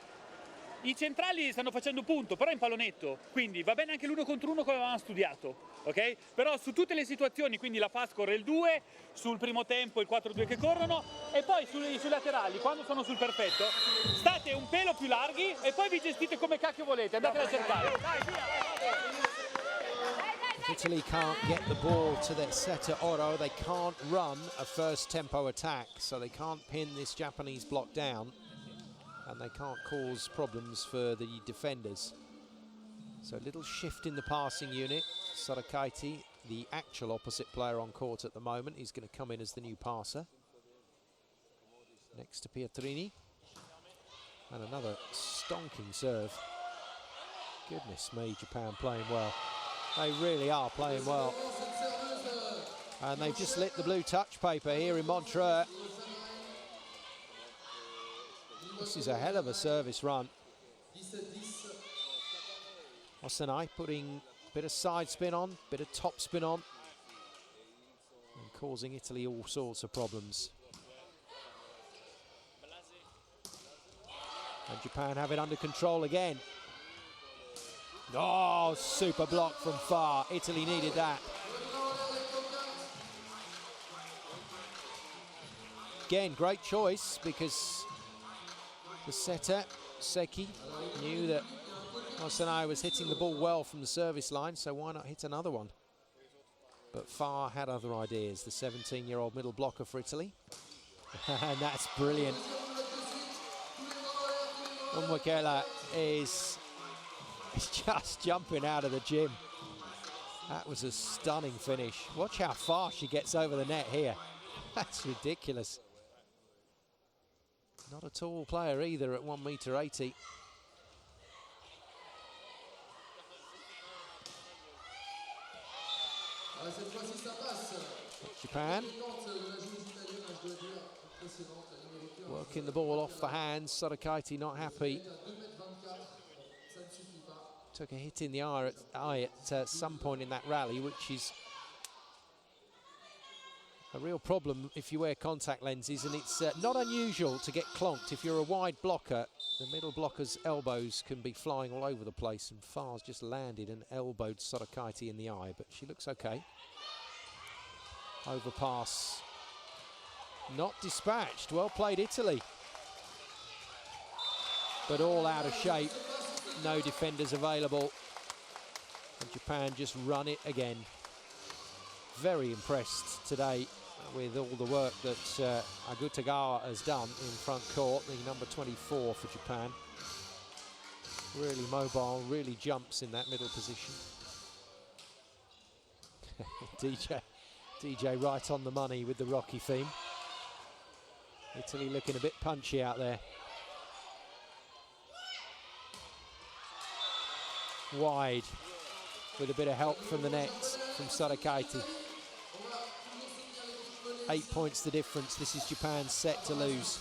i centrali stanno facendo punto, però in pallonetto, quindi va bene anche l'uno contro uno come avevamo studiato, ok? Però su tutte le situazioni, quindi la fast corre il 2, sul primo tempo il 4-2 che corrono, e poi sui laterali, quando sono sul perfetto, state un pelo più larghi e poi vi gestite come cacchio volete, andate a cercare. If Italy can't get the ball to their setter Oro, they can't run a first tempo attack, so they can't pin this Japanese block down, and they can't cause problems for the defenders. So a little shift in the passing unit. Sadakaiti, the actual opposite player on court at the moment, is going to come in as the new passer. next to Pietrini. And another stonking serve. Goodness me, Japan playing well. They really are playing well. And they've just lit the blue touch paper here in Montreux. This is a hell of a service run. Osanai putting a bit of side spin on, bit of top spin on, and causing Italy all sorts of problems. And Japan have it under control again. Oh, super block from far. Italy needed that. Again, great choice because the setter, Seki, knew that Osanai was hitting the ball well from the service line, so why not hit another one? But Farr had other ideas, the 17-year-old middle blocker for Italy. And that's brilliant. Montreux is just jumping out of the gym. That was a stunning finish. Watch how far she gets over the net here. That's ridiculous. Not a tall player either at 1.80 m. Japan working the ball off the hands. Sotakaiti not happy. Took a hit in the eye at some point in that rally, which is a real problem if you wear contact lenses, and it's not unusual to get clonked. If you're a wide blocker, the middle blocker's elbows can be flying all over the place, and Farr's just landed and elbowed Sotakaiti in the eye, but she looks okay. Overpass, not dispatched. Well played, Italy. But all out of shape. No defenders available. And Japan just run it again. Very impressed today with all the work that Agutagawa has done in front court, the number 24 for Japan. Really mobile, really jumps in that middle position. DJ right on the money with the Rocky theme. Italy looking a bit punchy out there. Wide, with a bit of help from the net from Sotakaiti. 8 points the difference. This is Japan's set to lose.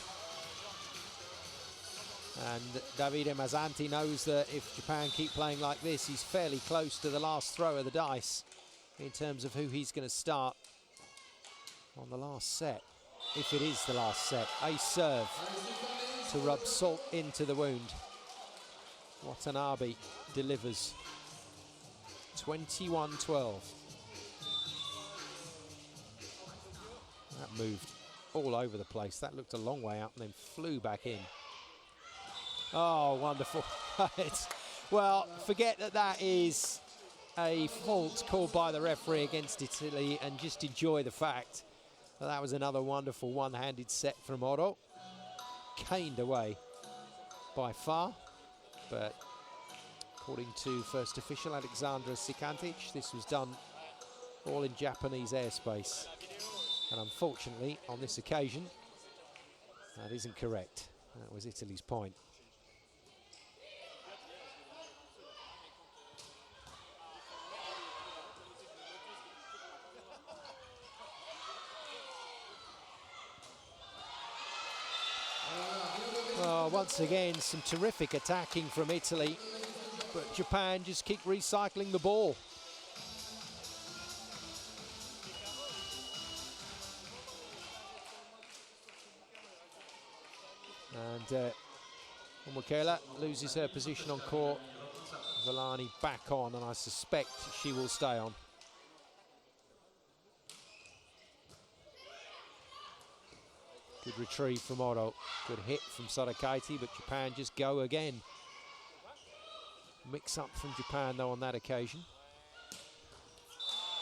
And Davide Mazzanti knows that if Japan keep playing like this, he's fairly close to the last throw of the dice in terms of who he's going to start on the last set, if it is the last set. Ace serve to rub salt into the wound. Watanabe delivers. 21-12. That moved all over the place. That looked a long way out and then flew back in. Oh, wonderful. Well, forget that is a fault called by the referee against Italy, and just enjoy the fact that that was another wonderful one-handed set from Oro. Caned away by Farr, but according to first official Alexandra Sikantic, this was done all in Japanese airspace. And unfortunately, on this occasion, that isn't correct. That was Italy's point. Oh, once again, some terrific attacking from Italy, but Japan just keep recycling the ball. And Montreux loses her position on court. Villani back on, and I suspect she will stay on. Good retrieve from Oro. Good hit from Sotakaiti, but Japan just go again. Mix up from Japan, though, on that occasion.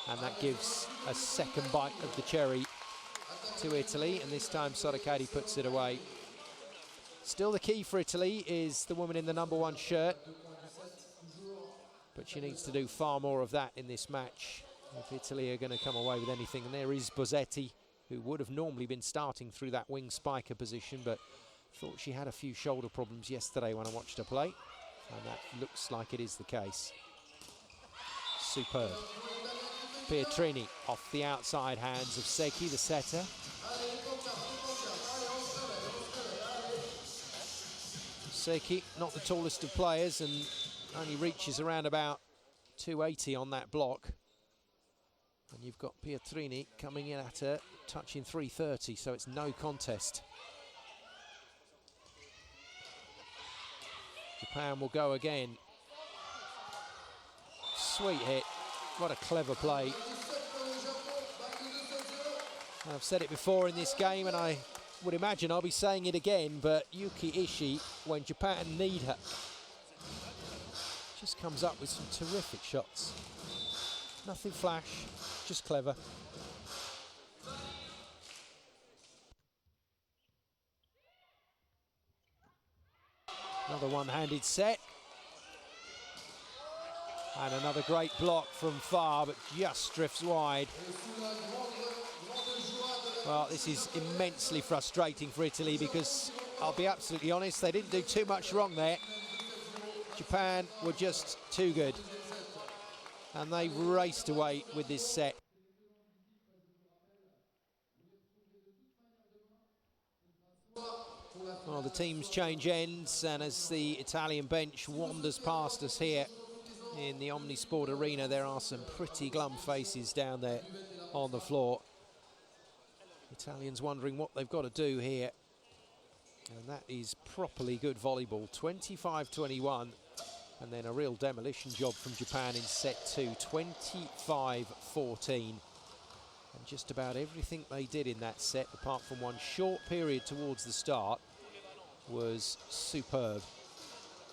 And that gives a second bite of the cherry to Italy, and this time Sotakaiti puts it away. Still the key for Italy is the woman in the number 1 shirt, but she needs to do far more of that in this match if Italy are going to come away with anything. And there is Bozzetti who would have normally been starting through that wing spiker position, but thought she had a few shoulder problems yesterday when I watched her play, and that looks like it is the case. Superb. Pietrini off the outside hands of Seki, the setter. Seki, not the tallest of players, and only reaches around about 280 on that block. And you've got Pietrini coming in at her, touching 330, so it's no contest. Japan will go again. Sweet hit. What a clever play. I've said it before in this game, and I would imagine I'll be saying it again, but Yuki Ishii, when Japan need her, just comes up with some terrific shots. Nothing flash, just clever. Another one-handed set. And another great block from far, but just drifts wide. Well, this is immensely frustrating for Italy because, I'll be absolutely honest, they didn't do too much wrong there. Japan were just too good. And they raced away with this set. Well, the teams change ends, and as the Italian bench wanders past us here in the Omnisport Arena, there are some pretty glum faces down there on the floor. Italians wondering what they've got to do here. And that is properly good volleyball. 25-21. And then a real demolition job from Japan in set two. 25-14. And just about everything they did in that set, apart from one short period towards the start, was superb.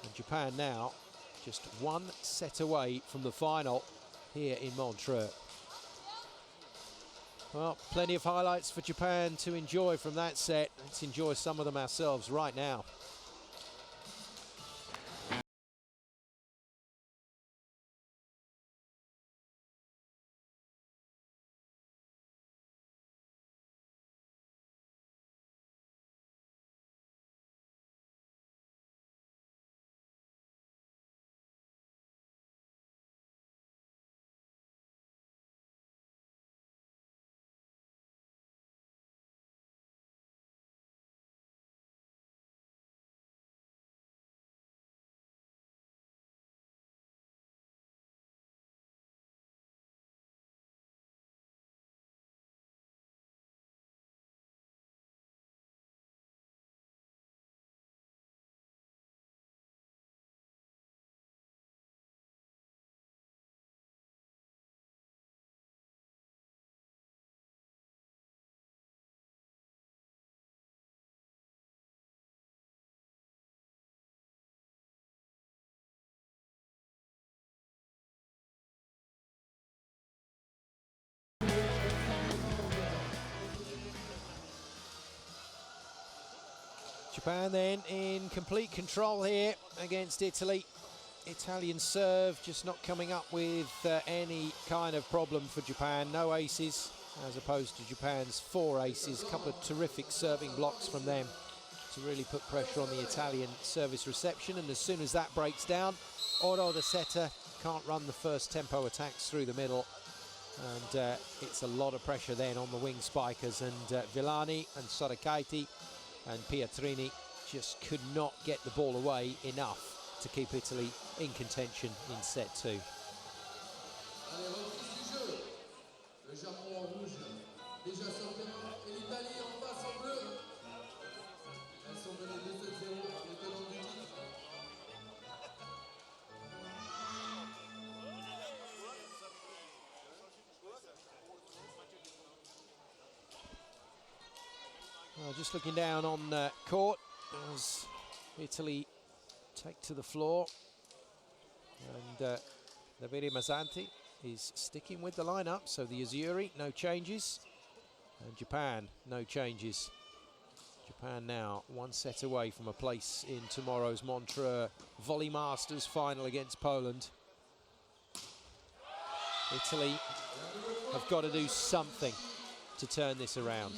And Japan now just one set away from the final here in Montreux. Well, plenty of highlights for Japan to enjoy from that set. Let's enjoy some of them ourselves right now. Japan then in complete control here against Italy. Italian serve just not coming up with any kind of problem for Japan. No aces, as opposed to Japan's 4 aces. A couple of terrific serving blocks from them to really put pressure on the Italian service reception. And as soon as that breaks down, Oro, the setter, can't run the first tempo attacks through the middle. And it's a lot of pressure then on the wing spikers. And Villani and Sorakaiti and Pietrini just could not get the ball away enough to keep Italy in contention in set two. Well, just looking down on court as Italy take to the floor, and Davide Mazzanti is sticking with the lineup, so the Azzurri, no changes, and Japan, no changes. Japan now one set away from a place in tomorrow's Montreux Volley Masters final against Poland. Italy have got to do something to turn this around.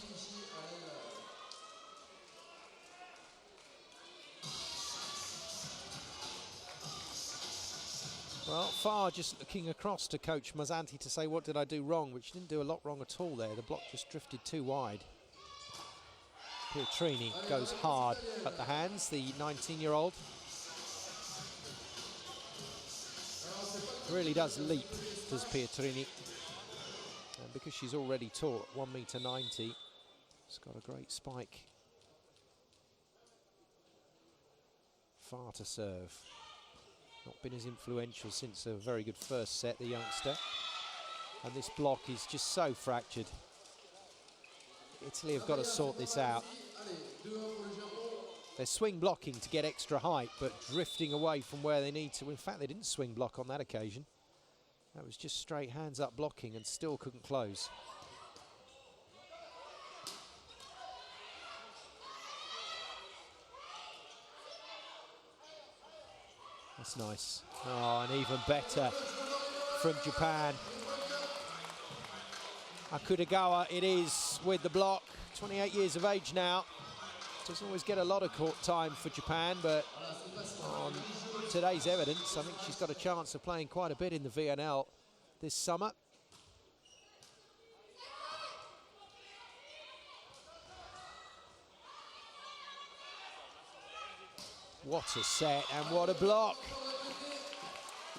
Well, Farr just looking across to Coach Mazzanti to say, what did I do wrong? Which didn't do a lot wrong at all there. The block just drifted too wide. Pietrini goes hard at the hands, the 19-year-old. Really does leap, does Pietrini. And because she's already tall at 1m90, it's got a great spike. Far to serve. Not been as influential since a very good first set, the youngster. And this block is just so fractured. Italy have got to sort this out. They're swing blocking to get extra height, but drifting away from where they need to. In fact, they didn't swing block on that occasion. That was just straight hands up blocking and still couldn't close. That's nice. Oh, and even better from Japan. Akutagawa it is with the block. 28 years of age now. Doesn't always get a lot of court time for Japan, but on today's evidence, I think she's got a chance of playing quite a bit in the VNL this summer. What a set and what a block.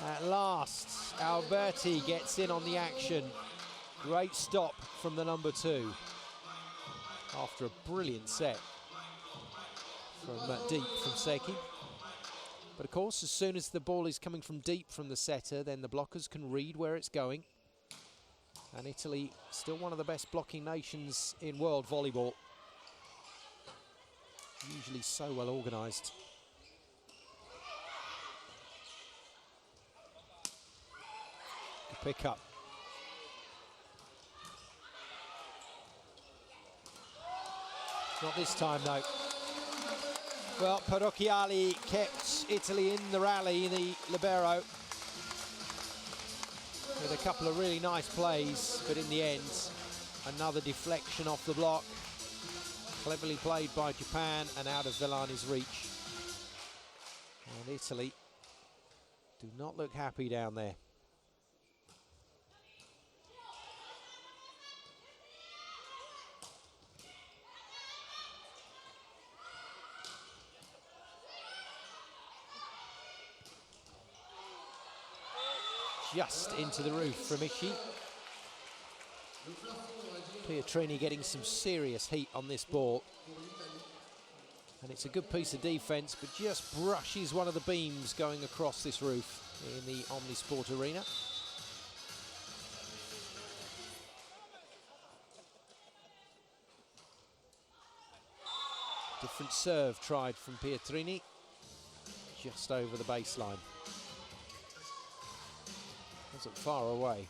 At last, Alberti gets in on the action. Great stop from the number 2 after a brilliant set from deep from Seki. But of course, as soon as the ball is coming from deep from the setter, then the blockers can read where it's going. And Italy, still one of the best blocking nations in world volleyball. Usually so well organised. Good pick up. Not this time though. Well, Parocchiali kept Italy in the rally, the libero, with a couple of really nice plays, but in the end, another deflection off the block. Cleverly played by Japan and out of Villani's reach. And Italy do not look happy down there. Just into the roof from Ishii. Pietrini getting some serious heat on this ball. And it's a good piece of defense, but just brushes one of the beams going across this roof in the Omnisport Arena. Different serve tried from Pietrini, just over the baseline. Wasn't far away.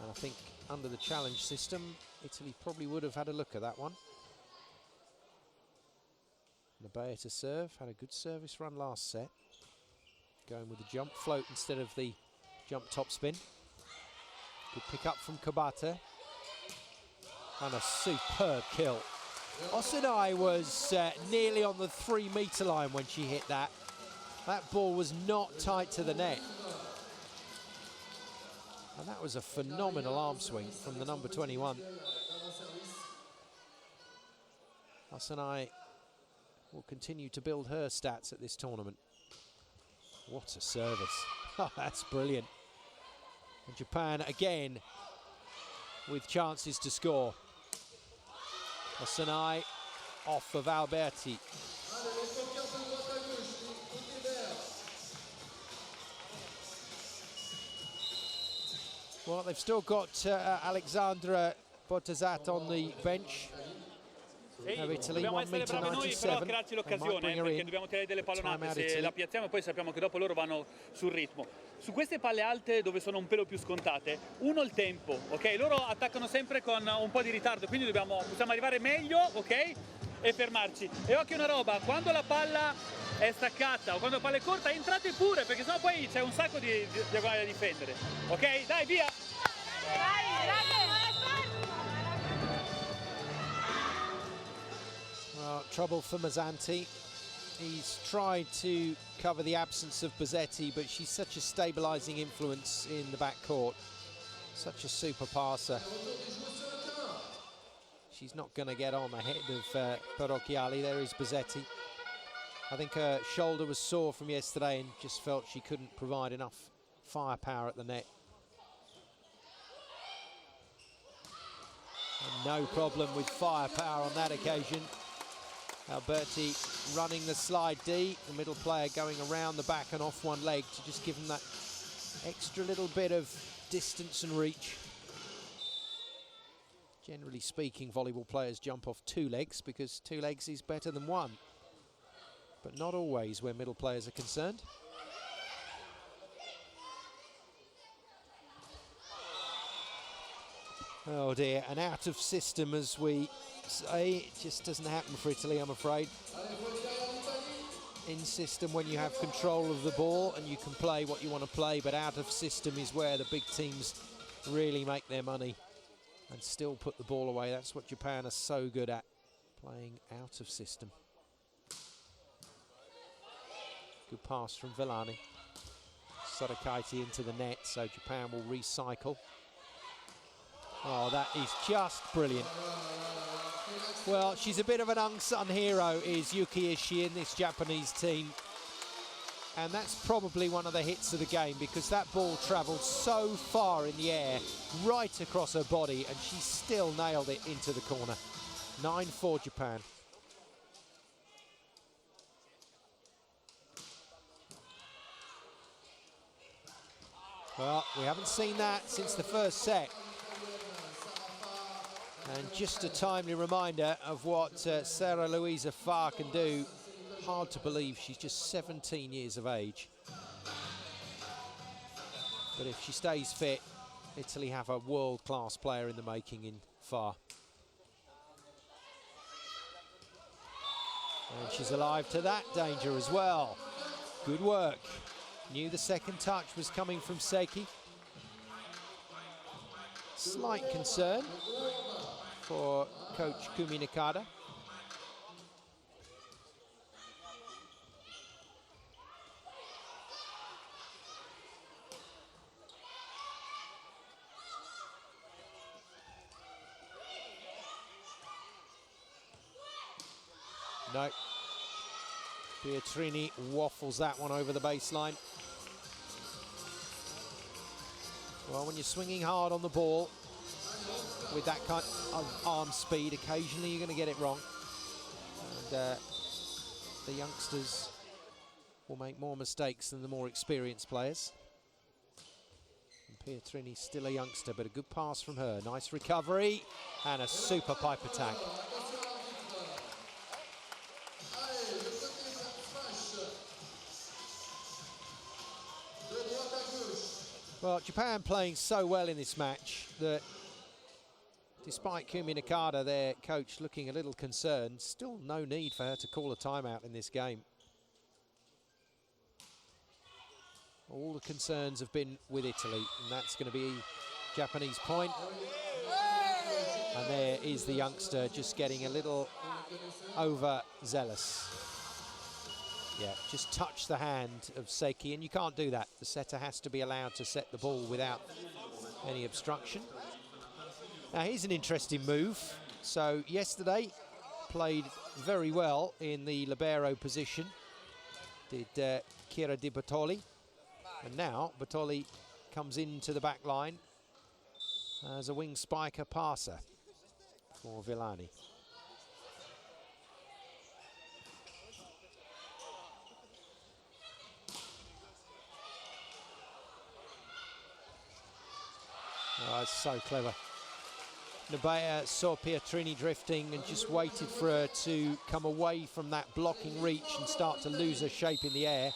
And I think under the challenge system, Italy probably would have had a look at that one. Nabea to serve, had a good service run last set. Going with the jump float instead of the jump topspin. Good pick up from Kabata. And a superb kill. Osanai was nearly on the 3-meter line when she hit that. That ball was not tight to the net. And that was a phenomenal arm swing from the number 21. Osanai will continue to build her stats at this tournament. What a service. Oh, that's brilliant. And Japan again with chances to score. Osanai off of Alberti. Well, they've still got Alexandra Botazat on the bench. Of Italy, dobbiamo essere bravi noi però a crearci l'occasione, perché dobbiamo tirare delle pallonate. Se la piazziamo poi sappiamo che dopo loro vanno sul ritmo. Su queste palle alte dove sono un pelo più scontate, uno il tempo, ok? Loro attaccano sempre con un po' di ritardo, quindi possiamo arrivare meglio, ok? E fermarci. E occhio una roba, quando la palla è staccata o quando la palla è corta, entrate pure, perché sennò poi c'è un sacco di diagonali da difendere. Ok? Dai, via! Well, trouble for Mazzanti. He's tried to cover the absence of Bozzetti, but she's such a stabilising influence in the backcourt. Such a super passer. She's not going to get on ahead of Parrocchiali. There is Bozzetti. I think her shoulder was sore from yesterday and just felt she couldn't provide enough firepower at the net. And no problem with firepower on that occasion. Alberti running the slide D, the middle player going around the back and off one leg to just give them that extra little bit of distance and reach. Generally speaking, volleyball players jump off two legs because two legs is better than one. But not always where middle players are concerned. Oh dear, and out of system, as we say. It just doesn't happen for Italy, I'm afraid. In system, when you have control of the ball and you can play what you want to play, but out of system is where the big teams really make their money and still put the ball away. That's what Japan are so good at, playing out of system. Good pass from Villani. Sorakaiti into the net, so Japan will recycle. Oh, that is just brilliant. Well, she's a bit of an unsung hero, is Yuki Ishii, in this Japanese team. And that's probably one of the hits of the game, because that ball travelled so far in the air, right across her body, and she still nailed it into the corner. 9-4 Japan. Well, we haven't seen that since the first set. And just a timely reminder of what Sarah Louisa Farr can do. Hard to believe she's just 17 years of age. But if she stays fit, Italy have a world-class player in the making in Farr. And she's alive to that danger as well. Good work. Knew the second touch was coming from Seiki. Slight concern for coach Kumi Nakada. No. Pietrini waffles that one over the baseline. Well, when you're swinging hard on the ball with that kind of arm speed, occasionally you're going to get it wrong. And the youngsters will make more mistakes than the more experienced players. And Pietrini's still a youngster, but a good pass from her. Nice recovery and a super pipe attack. Well, Japan playing so well in this match that despite Kumi Nakada, their coach, looking a little concerned, still no need for her to call a timeout in this game. All the concerns have been with Italy, and that's going to be Japanese point. And there is the youngster just getting a little overzealous. Yeah, just touch the hand of Seiki, and you can't do that. The setter has to be allowed to set the ball without any obstruction. Now, here's an interesting move. So, yesterday, played very well in the libero position, did Chiara Di Bertoli. And now, Bertoli comes into the back line as a wing spiker passer for Villani. Oh, it's so clever. Nabea saw Pietrini drifting and just waited for her to come away from that blocking reach and start to lose her shape in the air,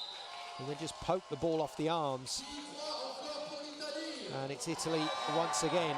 and then just poke the ball off the arms. And it's Italy once again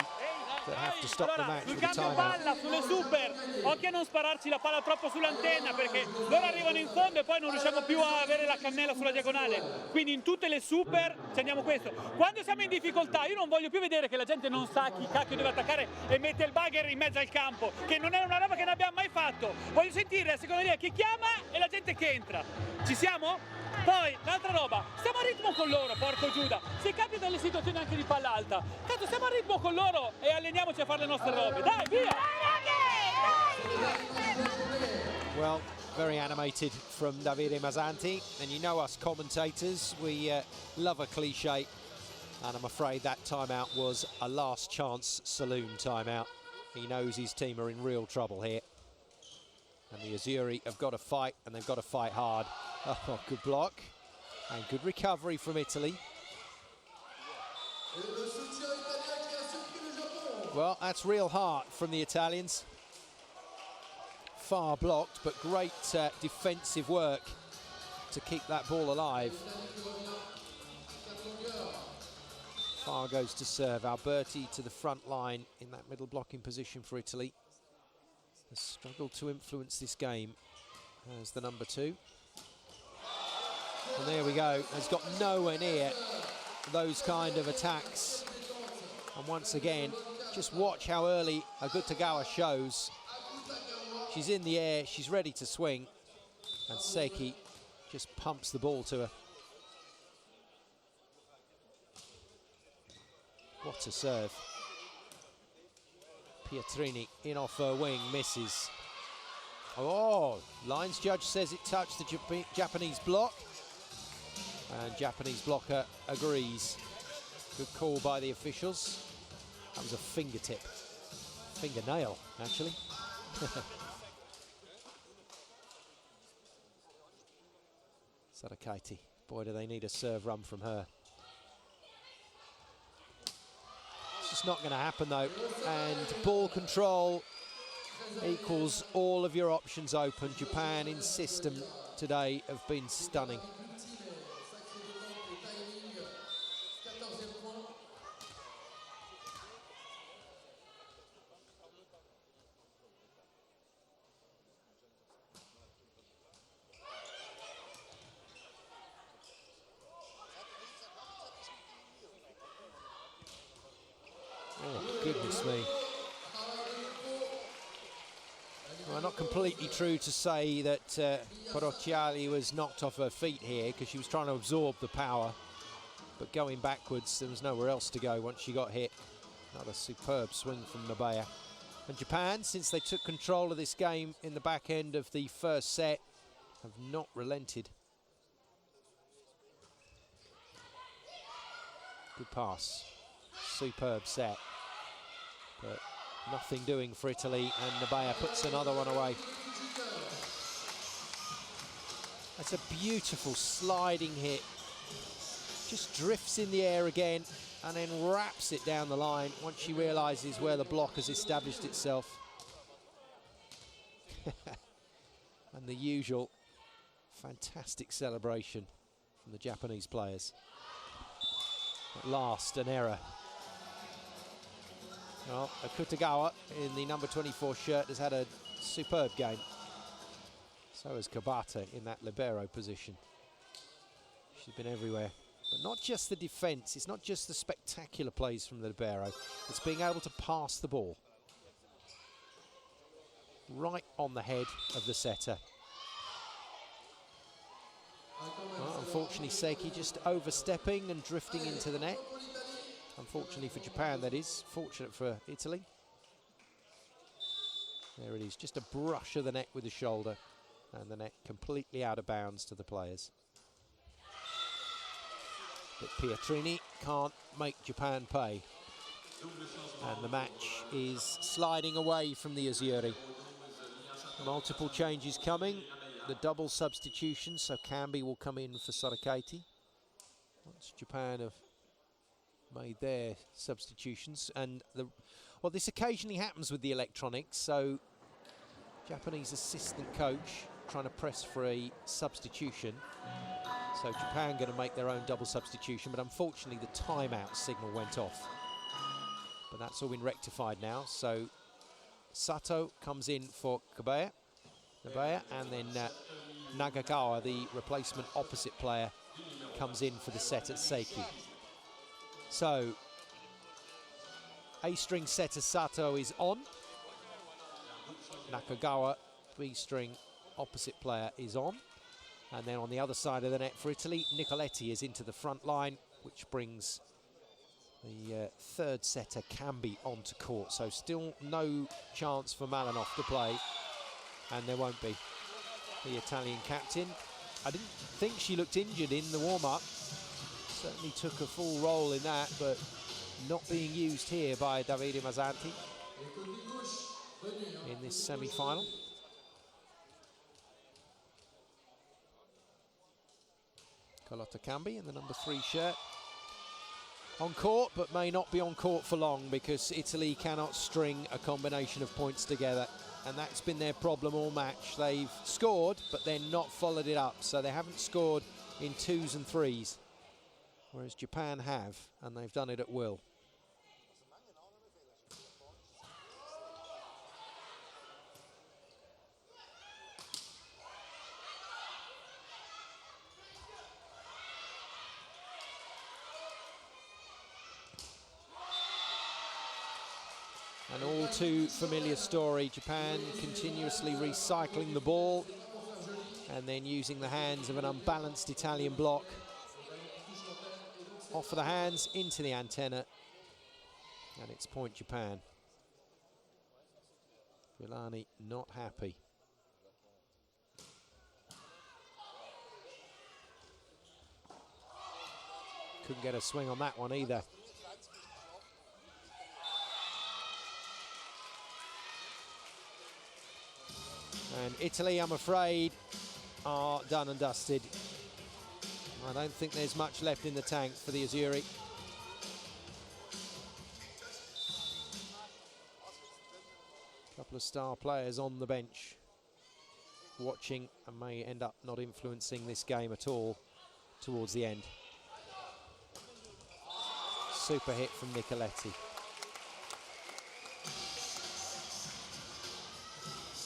that have to stop the match sul with a cambio timeout. palla, sulle super, occhio a non spararci la palla troppo sull'antenna perché loro arrivano in fondo e poi non riusciamo più a avere la cannella sulla diagonale. Quindi in tutte le super ci andiamo questo. Quando siamo in difficoltà io non voglio più vedere che la gente non sa chi cacchio deve attaccare e mette il bugger in mezzo al campo, che non è una roba che non abbiamo mai fatto. Voglio sentire la seconda linea che chiama e la gente che entra. Ci siamo? Poi, un'altra roba, stiamo a ritmo con loro, porco Giuda. Se capita delle situazioni anche di palla alta, cazzo, stiamo a ritmo con loro e alleniamoci a fare le nostre robe. Dai, via! Well, very animated from Davide Mazzanti, and you know us commentators, we love a cliche, and I'm afraid that timeout was a last chance saloon timeout. He knows his team are in real trouble here. And the Azzurri have got to fight, and they've got to fight hard. Oh, good block. And good recovery from Italy. Well, that's real heart from the Italians. Far blocked, but great defensive work to keep that ball alive. Far goes to serve. Alberti to the front line in that middle blocking position for Italy. Has struggled to influence this game as the number 2. And there we go, has got nowhere near those kind of attacks. And once again, just watch how early Agutagawa shows. She's in the air, she's ready to swing, and Seki just pumps the ball to her. What a serve. Pietrini in off her wing, misses. Oh, lines judge says it touched the Japanese block. And Japanese blocker agrees. Good call by the officials. That was a fingertip. Fingernail, actually. Sarakaiti. Boy, do they need a serve run from her. It's just not going to happen, though. And ball control equals all of your options open. Japan in system today have been stunning. Oh, goodness me. Well, not completely true to say that Porocchiali was knocked off her feet here because she was trying to absorb the power. But going backwards, there was nowhere else to go once she got hit. Another superb swing from Nabaya. And Japan, since they took control of this game in the back end of the first set, have not relented. Good pass. Superb set. But nothing doing for Italy, and Nabaya puts another one away. That's a beautiful sliding hit. Just drifts in the air again and then wraps it down the line once she realises where the block has established itself. And the usual fantastic celebration from the Japanese players. At last, an error. Well, Akutagawa in the number 24 shirt has had a superb game. So has Kabata in that libero position. She's been everywhere. But not just the defence, it's not just the spectacular plays from the libero, it's being able to pass the ball right on the head of the setter. Well, unfortunately, Seki just overstepping and drifting into the net. Unfortunately for Japan, that is. Fortunate for Italy. There it is, just a brush of the net with the shoulder, and the net completely out of bounds to the players. But Pietrini can't make Japan pay. And the match is sliding away from the Azzurri. Multiple changes coming. The double substitution, so Kambi will come in for Sarakaiti. Once Japan have made their substitutions. And well, this occasionally happens with the electronics, so Japanese assistant coach trying to press for a substitution. So Japan going to make their own double substitution, but unfortunately the timeout signal went off. but that's all been rectified now. So Sato comes in for Nabaya, and then Nagakawa, the replacement opposite player, comes in for the set at Seiki. So A-string setter Sato is on. Nakagawa, B-string opposite player, is on. And then on the other side of the net for Italy, Nicoletti is into the front line, which brings the third setter Cambi onto court. So still no chance for Malinov to play, and there won't be. The Italian captain, I didn't think she looked injured in the warm-up. Certainly took a full role in that, but not being used here by Davide Mazzanti in this semi-final. Carlotta Cambi in the number 3 shirt. On court, but may not be on court for long because Italy cannot string a combination of points together. And that's been their problem all match. They've scored, but then not followed it up. So they haven't scored in 2s and 3s, whereas Japan have, and they've done it at will. An all too familiar story. Japan continuously recycling the ball and then using the hands of an unbalanced Italian block. Off of the hands, into the antenna, and it's point Japan. Villani not happy. Couldn't get a swing on that one either. And Italy, I'm afraid, are done and dusted. I don't think there's much left in the tank for the Azzurri. A couple of star players on the bench watching and may end up not influencing this game at all towards the end. Super hit from Nicoletti.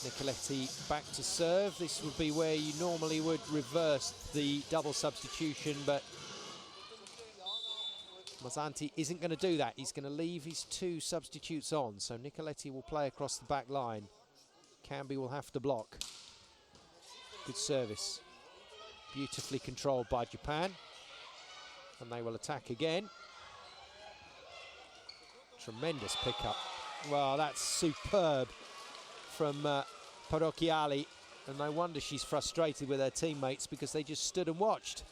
Nicoletti back to serve. This would be where you normally would reverse the double substitution, but Mazzanti isn't going to do that. He's going to leave his 2 substitutes on, so Nicoletti will play across the back line. Cambi will have to block. Good service. Beautifully controlled by Japan, and they will attack again. Tremendous pickup. Well, that's superb from Parocchiali, and no wonder she's frustrated with her teammates because they just stood and watched.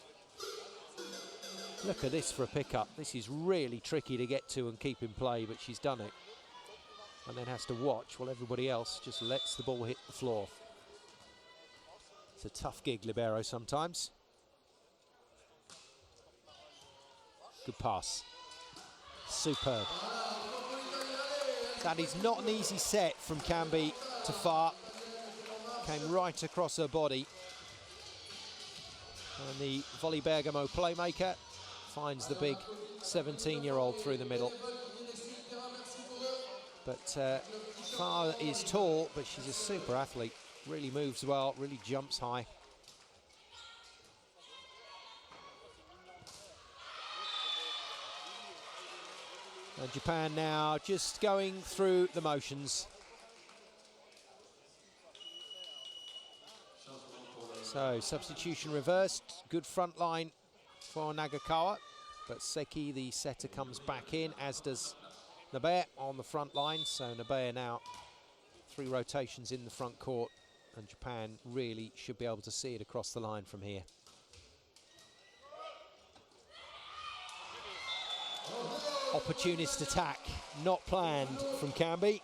Look at this for a pickup. This is really tricky to get to and keep in play, but she's done it. And then has to watch while everybody else just lets the ball hit the floor. It's a tough gig, libero, sometimes. Good pass. Superb. That is not an easy set from Cambi to Far. Came right across her body. And the Volley Bergamo playmaker finds the big 17-year-old through the middle. But Far is tall, but she's a super athlete. Really moves well, really jumps high. And Japan now just going through the motions. So substitution reversed. Good front line for Nagakawa. But Seki, the setter, comes back in, as does Nabaya on the front line. So Nabaya now 3 rotations in the front court. And Japan really should be able to see it across the line from here. Opportunist attack, not planned from Cambi.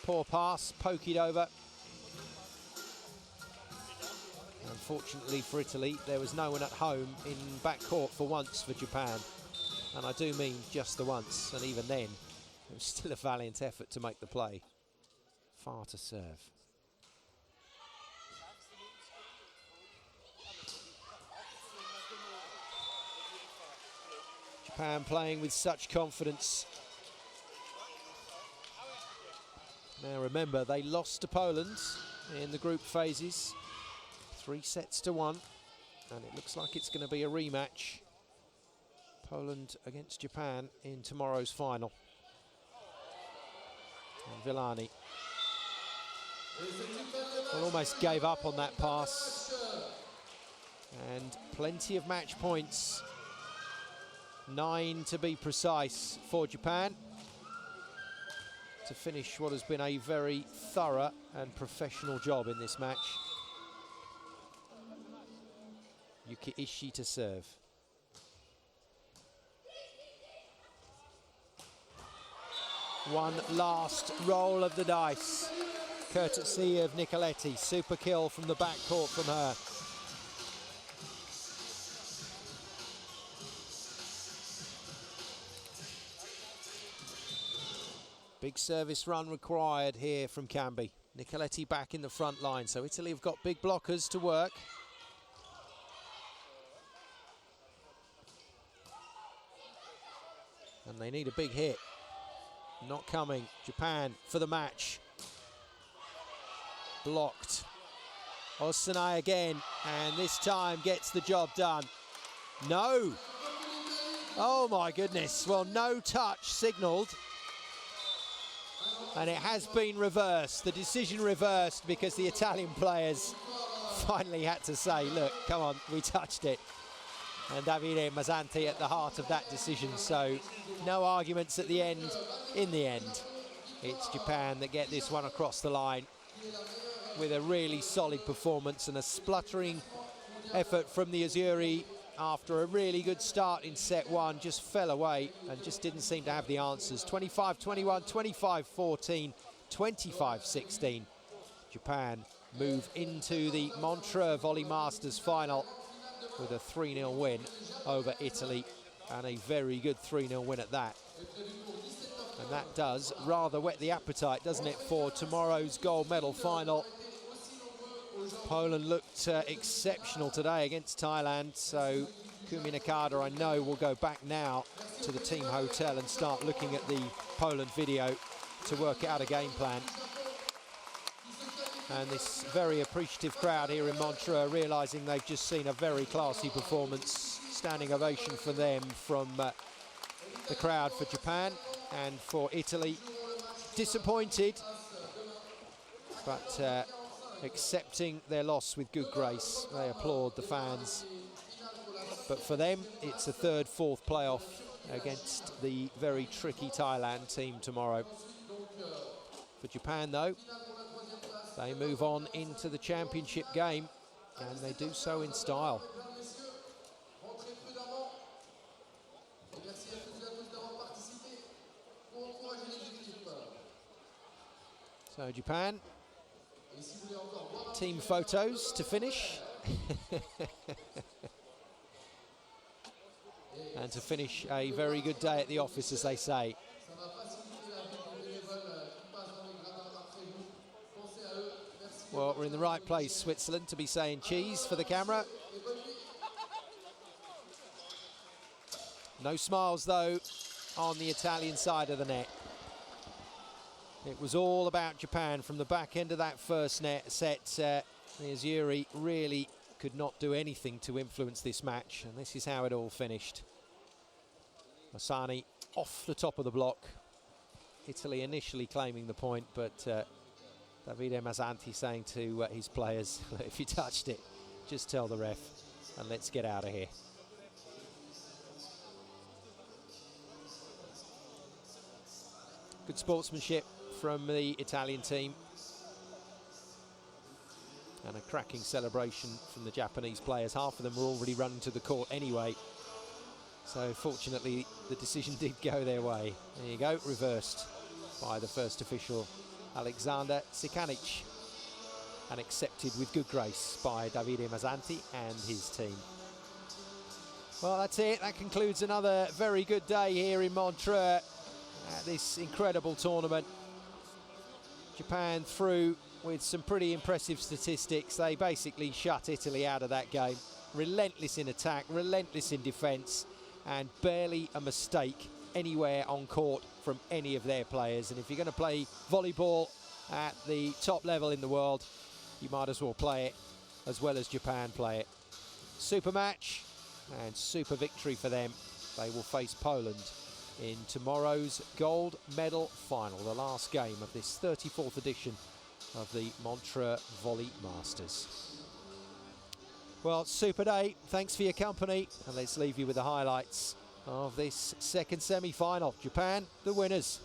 Poor pass, poke it over. Unfortunately for Italy, there was no one at home in backcourt for once for Japan. And I do mean just the once, and even then, it was still a valiant effort to make the play. Far to serve. Japan playing with such confidence Now remember, they lost to Poland in the group phases, 3-1, and it looks like it's going to be a rematch. Poland against Japan in tomorrow's final. And Villani almost gave up on that pass. And plenty of match points, 9 to be precise, for Japan, to finish what has been a very thorough and professional job in this match. Yuki Ishii to serve. One last roll of the dice, courtesy of Nicoletti. Super kill from the backcourt from her. Big service run required here from Cambi. Nicoletti back in the front line, so Italy have got big blockers to work. And they need a big hit. Not coming. Japan for the match. Blocked. Osanai again, and this time gets the job done. No. Oh my goodness. Well, no touch signalled. And it has been reversed, the decision reversed, because the Italian players finally had to say, look, come on, we touched it. And Davide Mazzanti at the heart of that decision, so no arguments at the end. In the end, it's Japan that get this one across the line with a really solid performance and a spluttering effort from the Azzurri after a really good start in set one. Just fell away and just didn't seem to have the answers. 25-21, 25-14, 25-16. Japan move into the Montreux Volley Masters final with a 3-0 win over Italy, and a very good 3-0 win at that. And that does rather whet the appetite, doesn't it, for tomorrow's gold medal final. Poland looked exceptional today against Thailand, so Kumi Nakada, I know, will go back now to the team hotel and start looking at the Poland video to work out a game plan. And this very appreciative crowd here in Montreux, realising they've just seen a very classy performance. Standing ovation for them from the crowd for Japan. And for Italy, disappointed, but accepting their loss with good grace. They applaud the fans. But for them, it's a third, fourth playoff against the very tricky Thailand team tomorrow. For Japan, though, they move on into the championship game, and they do so in style. So Japan, team photos to finish. And to finish a very good day at the office, as they say. Well, we're in the right place, Switzerland, to be saying cheese for the camera. No smiles, though, on the Italian side of the net. It was all about Japan from the back end of that first set. The Azzurri really could not do anything to influence this match, and this is how it all finished. Asani off the top of the block. Italy initially claiming the point, but Davide Mazzanti saying to his players, if you touched it, just tell the ref and let's get out of here. Good sportsmanship from the Italian team. And a cracking celebration from the Japanese players. Half of them were already running to the court anyway. So fortunately, the decision did go their way. There you go, reversed by the first official, Alexander Sikanic, and accepted with good grace by Davide Mazzanti and his team. Well, that's it. That concludes another very good day here in Montreux at this incredible tournament. Japan through with some pretty impressive statistics. They basically shut Italy out of that game. Relentless in attack, relentless in defence, and barely a mistake anywhere on court from any of their players. And if you're going to play volleyball at the top level in the world, you might as well play it as well as Japan play it. Super match and super victory for them. They will face Poland in tomorrow's gold medal final, the last game of this 34th edition of the Montreux Volley Masters. Well, super day. Thanks for your company, and let's leave you with the highlights of this second semi-final. Japan, the winners.